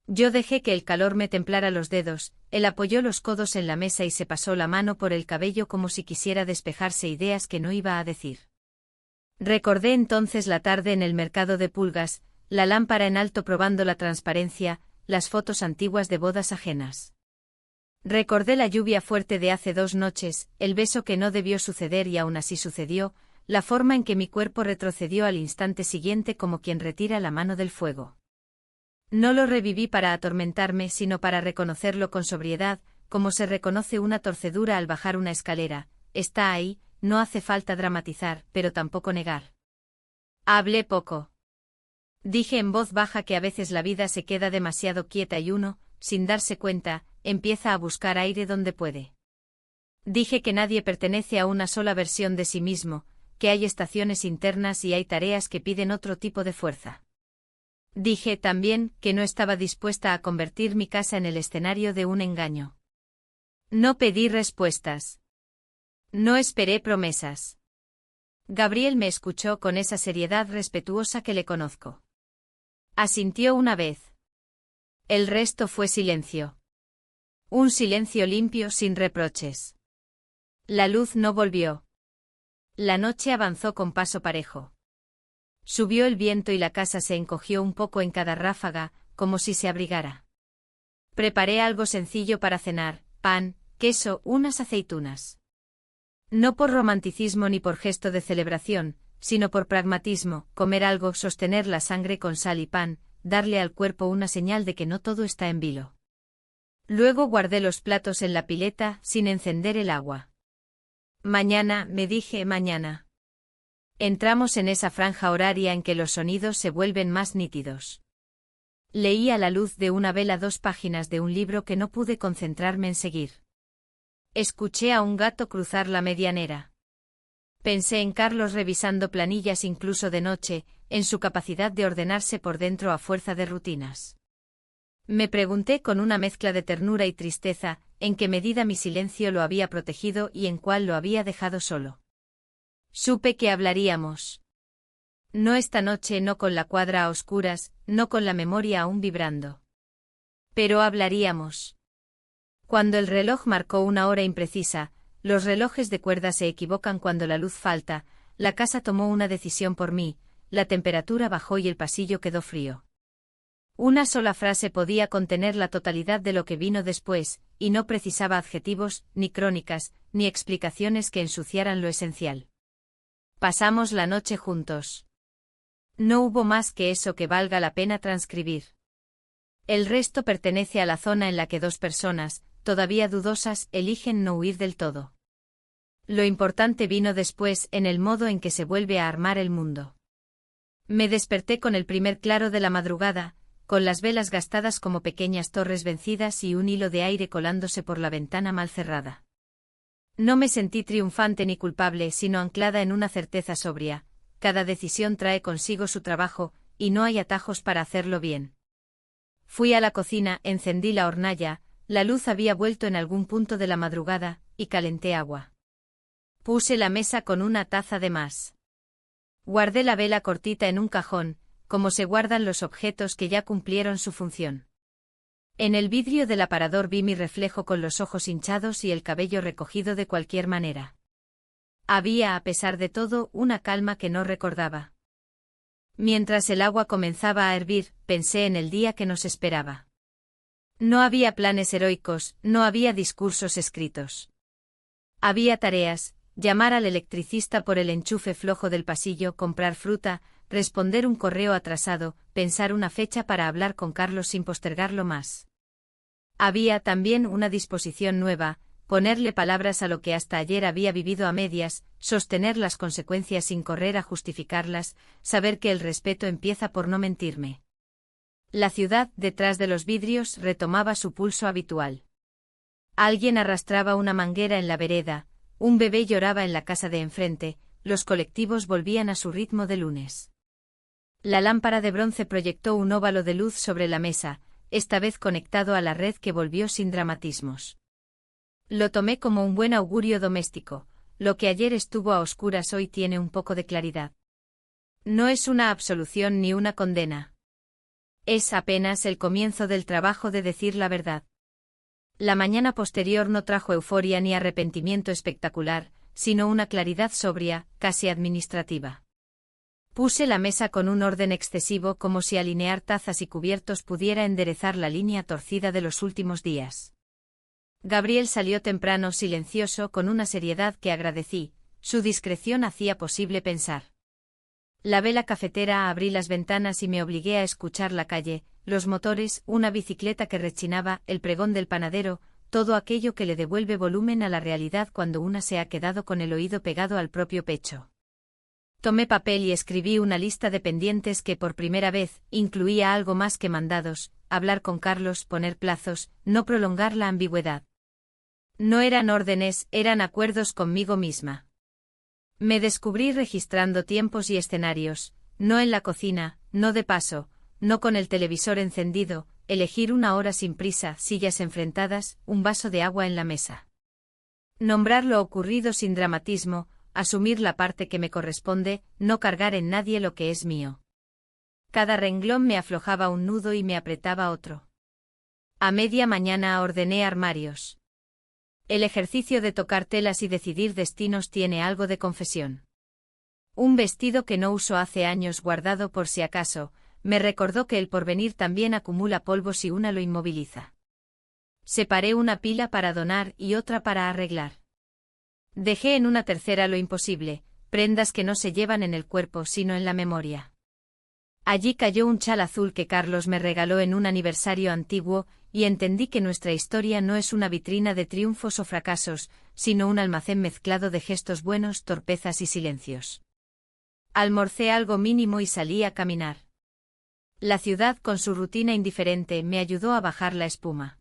Yo dejé que el calor me templara los dedos, él apoyó los codos en la mesa y se pasó la mano por el cabello como si quisiera despejarse ideas que no iba a decir. Recordé entonces la tarde en el mercado de pulgas, la lámpara en alto probando la transparencia, las fotos antiguas de bodas ajenas. Recordé la lluvia fuerte de hace 2 noches, el beso que no debió suceder y aún así sucedió, la forma en que mi cuerpo retrocedió al instante siguiente como quien retira la mano del fuego. No lo reviví para atormentarme, sino para reconocerlo con sobriedad, como se reconoce una torcedura al bajar una escalera. Está ahí, no hace falta dramatizar, pero tampoco negar. Hablé poco. Dije en voz baja que a veces la vida se queda demasiado quieta y uno, sin darse cuenta, empieza a buscar aire donde puede. Dije que nadie pertenece a una sola versión de sí mismo, que hay estaciones internas y hay tareas que piden otro tipo de fuerza. Dije también que no estaba dispuesta a convertir mi casa en el escenario de un engaño. No pedí respuestas. No esperé promesas. Gabriel me escuchó con esa seriedad respetuosa que le conozco. Asintió una vez. El resto fue silencio. Un silencio limpio sin reproches. La luz no volvió. La noche avanzó con paso parejo. Subió el viento y la casa se encogió un poco en cada ráfaga, como si se abrigara. Preparé algo sencillo para cenar, pan, queso, unas aceitunas. No por romanticismo ni por gesto de celebración, sino por pragmatismo, comer algo, sostener la sangre con sal y pan, darle al cuerpo una señal de que no todo está en vilo. Luego guardé los platos en la pileta, sin encender el agua. Mañana, me dije, mañana. Entramos en esa franja horaria en que los sonidos se vuelven más nítidos. Leí a la luz de una vela 2 páginas de un libro que no pude concentrarme en seguir. Escuché a un gato cruzar la medianera. Pensé en Carlos revisando planillas incluso de noche, en su capacidad de ordenarse por dentro a fuerza de rutinas. Me pregunté con una mezcla de ternura y tristeza, en qué medida mi silencio lo había protegido y en cuál lo había dejado solo. Supe que hablaríamos. No esta noche, no con la cuadra a oscuras, no con la memoria aún vibrando. Pero hablaríamos. Cuando el reloj marcó una hora imprecisa, Los relojes de cuerda se equivocan cuando la luz falta, la casa tomó una decisión por mí, la temperatura bajó y el pasillo quedó frío. Una sola frase podía contener la totalidad de lo que vino después, y no precisaba adjetivos, ni crónicas, ni explicaciones que ensuciaran lo esencial. Pasamos la noche juntos. No hubo más que eso que valga la pena transcribir. El resto pertenece a la zona en la que dos personas, todavía dudosas, eligen no huir del todo. Lo importante vino después en el modo en que se vuelve a armar el mundo. Me desperté con el primer claro de la madrugada, con las velas gastadas como pequeñas torres vencidas y un hilo de aire colándose por la ventana mal cerrada. No me sentí triunfante ni culpable, sino anclada en una certeza sobria: cada decisión trae consigo su trabajo, y no hay atajos para hacerlo bien. Fui a la cocina, encendí la hornalla, la luz había vuelto en algún punto de la madrugada, y calenté agua. Puse la mesa con una taza de más. Guardé la vela cortita en un cajón, como se guardan los objetos que ya cumplieron su función. En el vidrio del aparador vi mi reflejo con los ojos hinchados y el cabello recogido de cualquier manera. Había, a pesar de todo, una calma que no recordaba. Mientras el agua comenzaba a hervir, pensé en el día que nos esperaba. No había planes heroicos, no había discursos escritos. Había tareas: llamar al electricista por el enchufe flojo del pasillo, comprar fruta, responder un correo atrasado, pensar una fecha para hablar con Carlos sin postergarlo más. Había también una disposición nueva: ponerle palabras a lo que hasta ayer había vivido a medias, sostener las consecuencias sin correr a justificarlas, saber que el respeto empieza por no mentirme. La ciudad, detrás de los vidrios, retomaba su pulso habitual. Alguien arrastraba una manguera en la vereda, un bebé lloraba en la casa de enfrente, los colectivos volvían a su ritmo de lunes. La lámpara de bronce proyectó un óvalo de luz sobre la mesa, esta vez conectado a la red que volvió sin dramatismos. Lo tomé como un buen augurio doméstico: lo que ayer estuvo a oscuras hoy tiene un poco de claridad. No es una absolución ni una condena. Es apenas el comienzo del trabajo de decir la verdad. La mañana posterior no trajo euforia ni arrepentimiento espectacular, sino una claridad sobria, casi administrativa. Puse la mesa con un orden excesivo, como si alinear tazas y cubiertos pudiera enderezar la línea torcida de los últimos días. Gabriel salió temprano, silencioso, con una seriedad que agradecí. Su discreción hacía posible pensar. Lavé la cafetera, abrí las ventanas y me obligué a escuchar la calle, los motores, una bicicleta que rechinaba, el pregón del panadero, todo aquello que le devuelve volumen a la realidad cuando una se ha quedado con el oído pegado al propio pecho. Tomé papel y escribí una lista de pendientes que por primera vez incluía algo más que mandados: hablar con Carlos, poner plazos, no prolongar la ambigüedad. No eran órdenes, eran acuerdos conmigo misma. Me descubrí registrando tiempos y escenarios: no en la cocina, no de paso, no con el televisor encendido, elegir una hora sin prisa, sillas enfrentadas, un vaso de agua en la mesa. Nombrar lo ocurrido sin dramatismo, asumir la parte que me corresponde, no cargar en nadie lo que es mío. Cada renglón me aflojaba un nudo y me apretaba otro. A media mañana ordené armarios. El ejercicio de tocar telas y decidir destinos tiene algo de confesión. Un vestido que no uso hace años, guardado por si acaso, me recordó que el porvenir también acumula polvo si una lo inmoviliza. Separé una pila para donar y otra para arreglar. Dejé en una tercera lo imposible: prendas que no se llevan en el cuerpo sino en la memoria. Allí cayó un chal azul que Carlos me regaló en un aniversario antiguo, y entendí que nuestra historia no es una vitrina de triunfos o fracasos, sino un almacén mezclado de gestos buenos, torpezas y silencios. Almorcé algo mínimo y salí a caminar. La ciudad, con su rutina indiferente, me ayudó a bajar la espuma.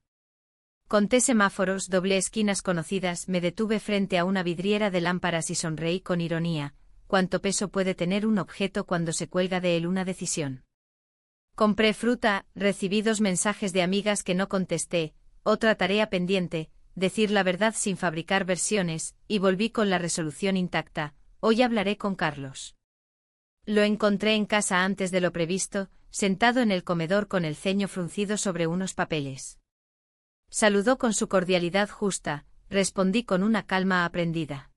Conté semáforos, doblé esquinas conocidas, me detuve frente a una vidriera de lámparas y sonreí con ironía: ¿cuánto peso puede tener un objeto cuando se cuelga de él una decisión? Compré fruta, recibí 2 mensajes de amigas que no contesté, otra tarea pendiente: decir la verdad sin fabricar versiones, y volví con la resolución intacta: hoy hablaré con Carlos. Lo encontré en casa antes de lo previsto, sentado en el comedor con el ceño fruncido sobre unos papeles. Saludó con su cordialidad justa: respondí con una calma aprendida.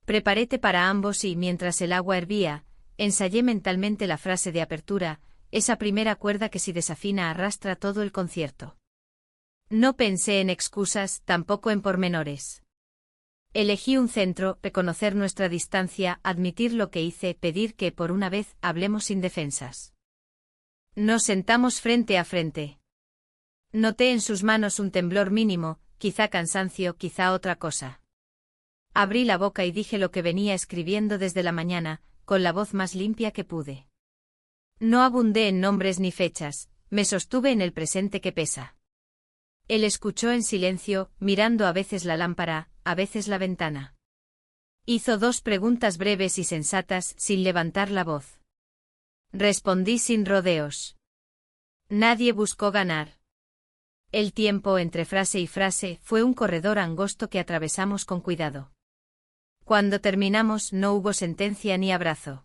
Preparé té para ambos y, mientras el agua hervía, ensayé mentalmente la frase de apertura, esa primera cuerda que si desafina arrastra todo el concierto. No pensé en excusas, tampoco en pormenores. Elegí un centro, reconocer nuestra distancia, admitir lo que hice, pedir que, por una vez, hablemos indefensas. Nos sentamos frente a frente. Noté en sus manos un temblor mínimo, quizá cansancio, quizá otra cosa. Abrí la boca y dije lo que venía escribiendo desde la mañana, con la voz más limpia que pude. No abundé en nombres ni fechas, me sostuve en el presente que pesa. Él escuchó en silencio, mirando a veces la lámpara, a veces la ventana. Hizo 2 preguntas breves y sensatas, sin levantar la voz. Respondí sin rodeos. Nadie buscó ganar. El tiempo entre frase y frase fue un corredor angosto que atravesamos con cuidado. Cuando terminamos no hubo sentencia ni abrazo.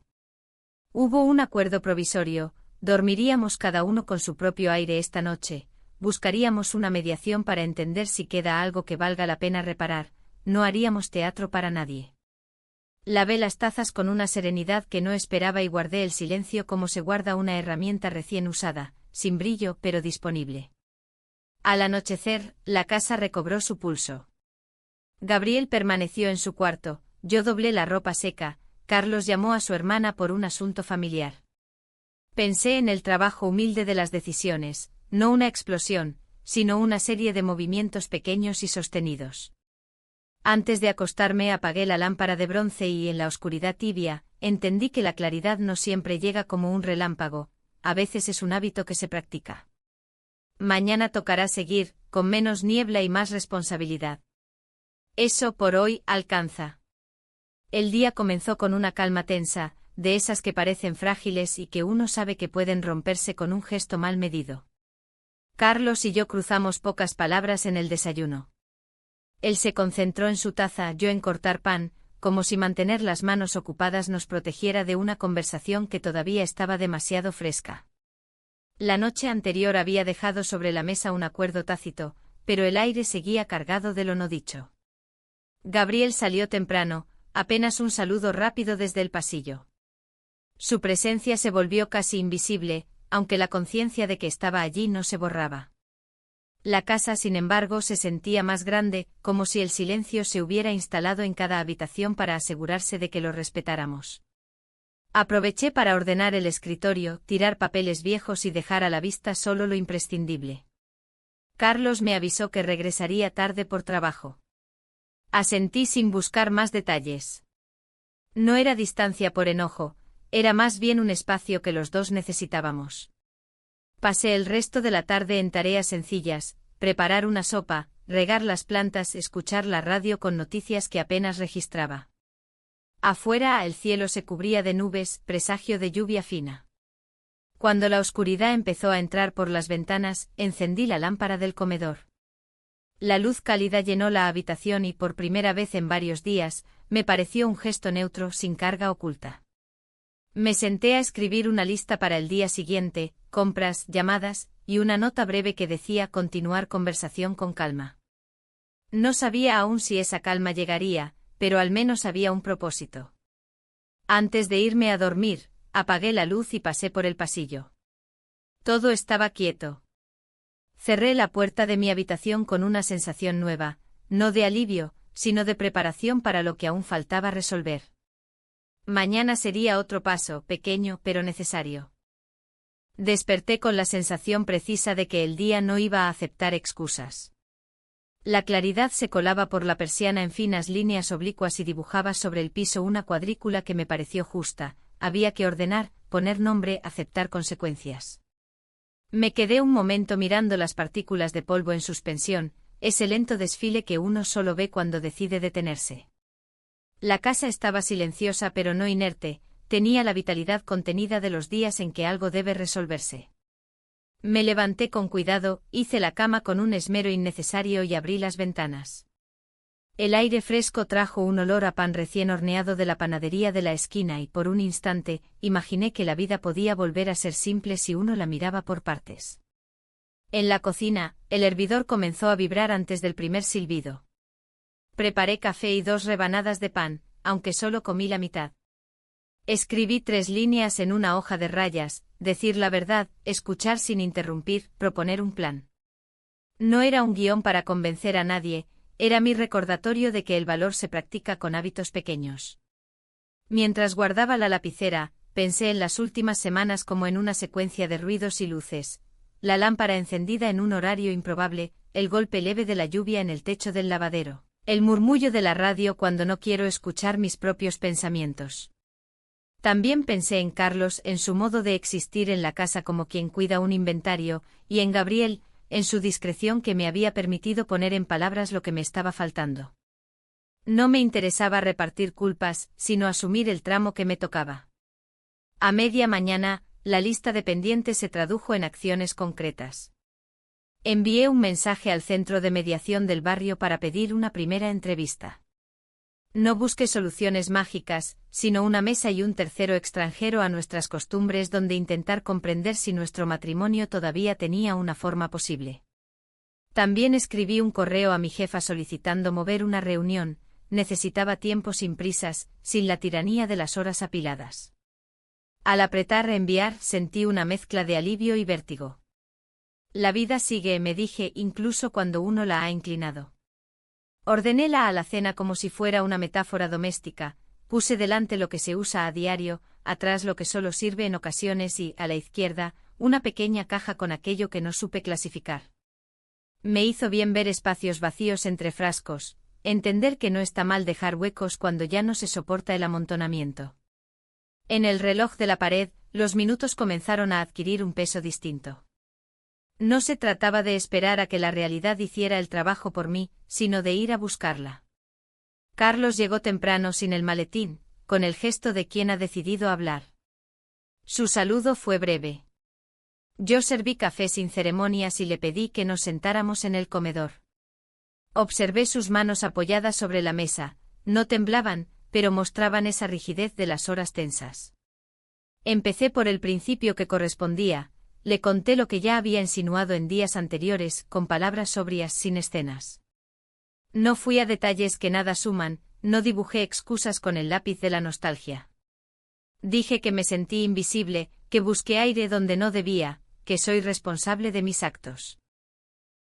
Hubo un acuerdo provisorio, dormiríamos cada uno con su propio aire esta noche, buscaríamos una mediación para entender si queda algo que valga la pena reparar, no haríamos teatro para nadie. Lavé las tazas con una serenidad que no esperaba y guardé el silencio como se guarda una herramienta recién usada, sin brillo pero disponible. Al anochecer, la casa recobró su pulso. Gabriel permaneció en su cuarto, yo doblé la ropa seca, Carlos llamó a su hermana por un asunto familiar. Pensé en el trabajo humilde de las decisiones, no una explosión, sino una serie de movimientos pequeños y sostenidos. Antes de acostarme apagué la lámpara de bronce y en la oscuridad tibia, entendí que la claridad no siempre llega como un relámpago, a veces es un hábito que se practica. Mañana tocará seguir, con menos niebla y más responsabilidad. Eso por hoy alcanza. El día comenzó con una calma tensa, de esas que parecen frágiles y que uno sabe que pueden romperse con un gesto mal medido. Carlos y yo cruzamos pocas palabras en el desayuno. Él se concentró en su taza, yo en cortar pan, como si mantener las manos ocupadas nos protegiera de una conversación que todavía estaba demasiado fresca. La noche anterior había dejado sobre la mesa un acuerdo tácito, pero el aire seguía cargado de lo no dicho. Gabriel salió temprano, apenas un saludo rápido desde el pasillo. Su presencia se volvió casi invisible, aunque la conciencia de que estaba allí no se borraba. La casa, sin embargo, se sentía más grande, como si el silencio se hubiera instalado en cada habitación para asegurarse de que lo respetáramos. Aproveché para ordenar el escritorio, tirar papeles viejos y dejar a la vista solo lo imprescindible. Carlos me avisó que regresaría tarde por trabajo. Asentí sin buscar más detalles. No era distancia por enojo, era más bien un espacio que los dos necesitábamos. Pasé el resto de la tarde en tareas sencillas, preparar una sopa, regar las plantas, escuchar la radio con noticias que apenas registraba. Afuera el cielo se cubría de nubes, presagio de lluvia fina. Cuando la oscuridad empezó a entrar por las ventanas, encendí la lámpara del comedor. La luz cálida llenó la habitación y por primera vez en varios días, me pareció un gesto neutro sin carga oculta. Me senté a escribir una lista para el día siguiente, compras, llamadas, y una nota breve que decía continuar conversación con calma. No sabía aún si esa calma llegaría, pero al menos había un propósito. Antes de irme a dormir, apagué la luz y pasé por el pasillo. Todo estaba quieto. Cerré la puerta de mi habitación con una sensación nueva, no de alivio, sino de preparación para lo que aún faltaba resolver. Mañana sería otro paso, pequeño pero necesario. Desperté con la sensación precisa de que el día no iba a aceptar excusas. La claridad se colaba por la persiana en finas líneas oblicuas y dibujaba sobre el piso una cuadrícula que me pareció justa, había que ordenar, poner nombre, aceptar consecuencias. Me quedé un momento mirando las partículas de polvo en suspensión, ese lento desfile que uno solo ve cuando decide detenerse. La casa estaba silenciosa pero no inerte, tenía la vitalidad contenida de los días en que algo debe resolverse. Me levanté con cuidado, hice la cama con un esmero innecesario y abrí las ventanas. El aire fresco trajo un olor a pan recién horneado de la panadería de la esquina y por un instante, imaginé que la vida podía volver a ser simple si uno la miraba por partes. En la cocina, el hervidor comenzó a vibrar antes del primer silbido. Preparé café y 2 rebanadas de pan, aunque solo comí la mitad. Escribí 3 líneas en una hoja de rayas: decir la verdad, escuchar sin interrumpir, proponer un plan. No era un guión para convencer a nadie, era mi recordatorio de que el valor se practica con hábitos pequeños. Mientras guardaba la lapicera, pensé en las últimas semanas como en una secuencia de ruidos y luces: la lámpara encendida en un horario improbable, el golpe leve de la lluvia en el techo del lavadero, el murmullo de la radio cuando no quiero escuchar mis propios pensamientos. También pensé en Carlos, en su modo de existir en la casa como quien cuida un inventario, y en Gabriel, en su discreción que me había permitido poner en palabras lo que me estaba faltando. No me interesaba repartir culpas, sino asumir el tramo que me tocaba. A media mañana, la lista de pendientes se tradujo en acciones concretas. Envié un mensaje al centro de mediación del barrio para pedir una primera entrevista. No busqué soluciones mágicas, sino una mesa y un tercero extranjero a nuestras costumbres donde intentar comprender si nuestro matrimonio todavía tenía una forma posible. También escribí un correo a mi jefa solicitando mover una reunión: necesitaba tiempo sin prisas, sin la tiranía de las horas apiladas. Al apretar enviar, sentí una mezcla de alivio y vértigo. La vida sigue, me dije, incluso cuando uno la ha inclinado. Ordené la alacena como si fuera una metáfora doméstica: puse delante lo que se usa a diario, atrás lo que solo sirve en ocasiones y, a la izquierda, una pequeña caja con aquello que no supe clasificar. Me hizo bien ver espacios vacíos entre frascos, entender que no está mal dejar huecos cuando ya no se soporta el amontonamiento. En el reloj de la pared, los minutos comenzaron a adquirir un peso distinto. No se trataba de esperar a que la realidad hiciera el trabajo por mí, sino de ir a buscarla. Carlos llegó temprano sin el maletín, con el gesto de quien ha decidido hablar. Su saludo fue breve. Yo serví café sin ceremonias y le pedí que nos sentáramos en el comedor. Observé sus manos apoyadas sobre la mesa: no temblaban, pero mostraban esa rigidez de las horas tensas. Empecé por el principio que correspondía: le conté lo que ya había insinuado en días anteriores, con palabras sobrias, sin escenas. No fui a detalles que nada suman, no dibujé excusas con el lápiz de la nostalgia. Dije que me sentí invisible, que busqué aire donde no debía, que soy responsable de mis actos.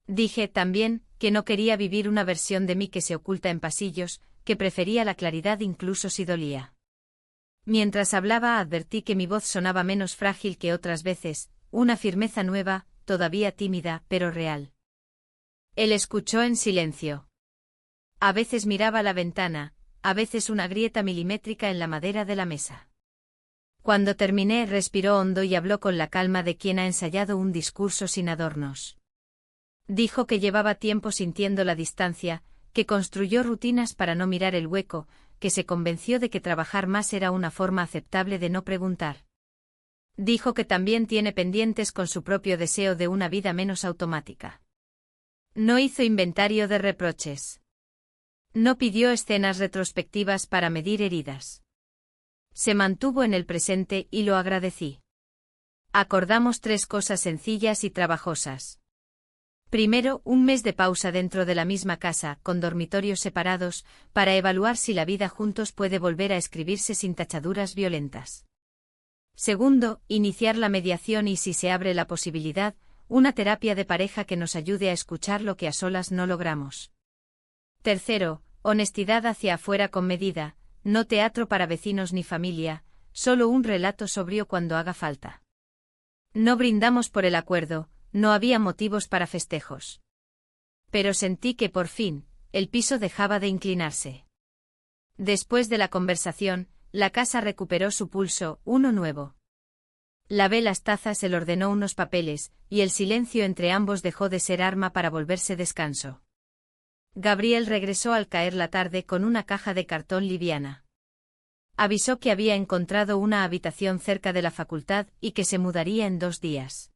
Dije también que no quería vivir una versión de mí que se oculta en pasillos, que prefería la claridad incluso si dolía. Mientras hablaba advertí que mi voz sonaba menos frágil que otras veces, una firmeza nueva, todavía tímida, pero real. Él escuchó en silencio. A veces miraba la ventana, a veces una grieta milimétrica en la madera de la mesa. Cuando terminé, respiró hondo y habló con la calma de quien ha ensayado un discurso sin adornos. Dijo que llevaba tiempo sintiendo la distancia, que construyó rutinas para no mirar el hueco, que se convenció de que trabajar más era una forma aceptable de no preguntar. Dijo que también tiene pendientes con su propio deseo de una vida menos automática. No hizo inventario de reproches. No pidió escenas retrospectivas para medir heridas. Se mantuvo en el presente y lo agradecí. Acordamos 3 cosas sencillas y trabajosas. Primero, un mes de pausa dentro de la misma casa, con dormitorios separados, para evaluar si la vida juntos puede volver a escribirse sin tachaduras violentas. Segundo, iniciar la mediación y, si se abre la posibilidad, una terapia de pareja que nos ayude a escuchar lo que a solas no logramos. Tercero, honestidad hacia afuera con medida, no teatro para vecinos ni familia, solo un relato sobrio cuando haga falta. No brindamos por el acuerdo, no había motivos para festejos. Pero sentí que por fin, el piso dejaba de inclinarse. Después de la conversación, la casa recuperó su pulso, uno nuevo. Lavé las tazas, él ordenó unos papeles, y el silencio entre ambos dejó de ser arma para volverse descanso. Gabriel regresó al caer la tarde con una caja de cartón liviana. Avisó que había encontrado una habitación cerca de la facultad y que se mudaría en 2 días.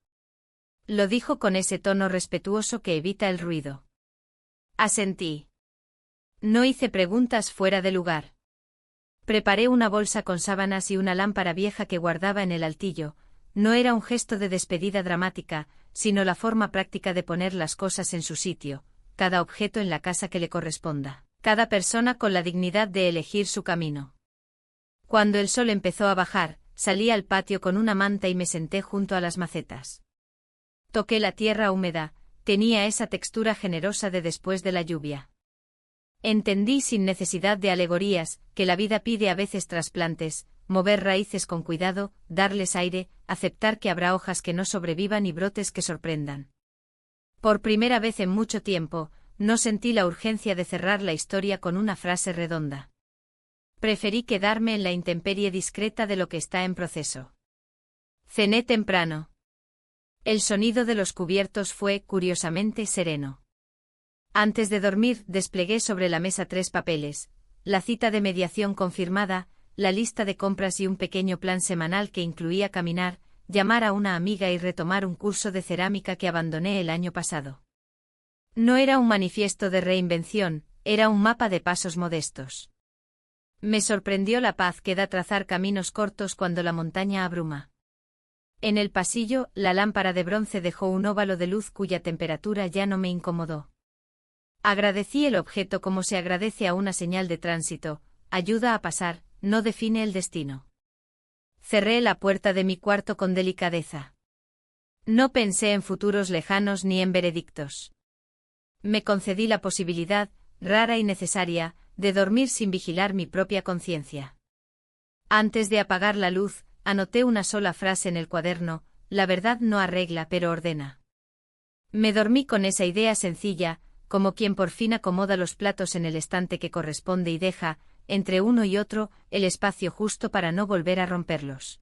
Lo dijo con ese tono respetuoso que evita el ruido. Asentí. No hice preguntas fuera de lugar. Preparé una bolsa con sábanas y una lámpara vieja que guardaba en el altillo. No era un gesto de despedida dramática, sino la forma práctica de poner las cosas en su sitio, cada objeto en la casa que le corresponda. cada persona con la dignidad de elegir su camino. Cuando el sol empezó a bajar, salí al patio con una manta y me senté junto a las macetas. Toqué la tierra húmeda, tenía esa textura generosa de después de la lluvia. Entendí sin necesidad de alegorías, que la vida pide a veces trasplantes, mover raíces con cuidado, darles aire, aceptar que habrá hojas que no sobrevivan y brotes que sorprendan. Por primera vez en mucho tiempo, no sentí la urgencia de cerrar la historia con una frase redonda. Preferí quedarme en la intemperie discreta de lo que está en proceso. Cené temprano. El sonido de los cubiertos fue, curiosamente, sereno. Antes de dormir, desplegué sobre la mesa 3 papeles: la cita de mediación confirmada, la lista de compras y un pequeño plan semanal que incluía caminar, llamar a una amiga y retomar un curso de cerámica que abandoné el año pasado. No era un manifiesto de reinvención, era un mapa de pasos modestos. Me sorprendió la paz que da trazar caminos cortos cuando la montaña abruma. En el pasillo, la lámpara de bronce dejó un óvalo de luz cuya temperatura ya no me incomodó. Agradecí el objeto como se agradece a una señal de tránsito: ayuda a pasar, no define el destino. Cerré la puerta de mi cuarto con delicadeza. No pensé en futuros lejanos ni en veredictos. Me concedí la posibilidad, rara y necesaria, de dormir sin vigilar mi propia conciencia. Antes de apagar la luz, anoté una sola frase en el cuaderno: la verdad no arregla pero ordena. Me dormí con esa idea sencilla, como quien por fin acomoda los platos en el estante que corresponde y deja, entre uno y otro, el espacio justo para no volver a romperlos.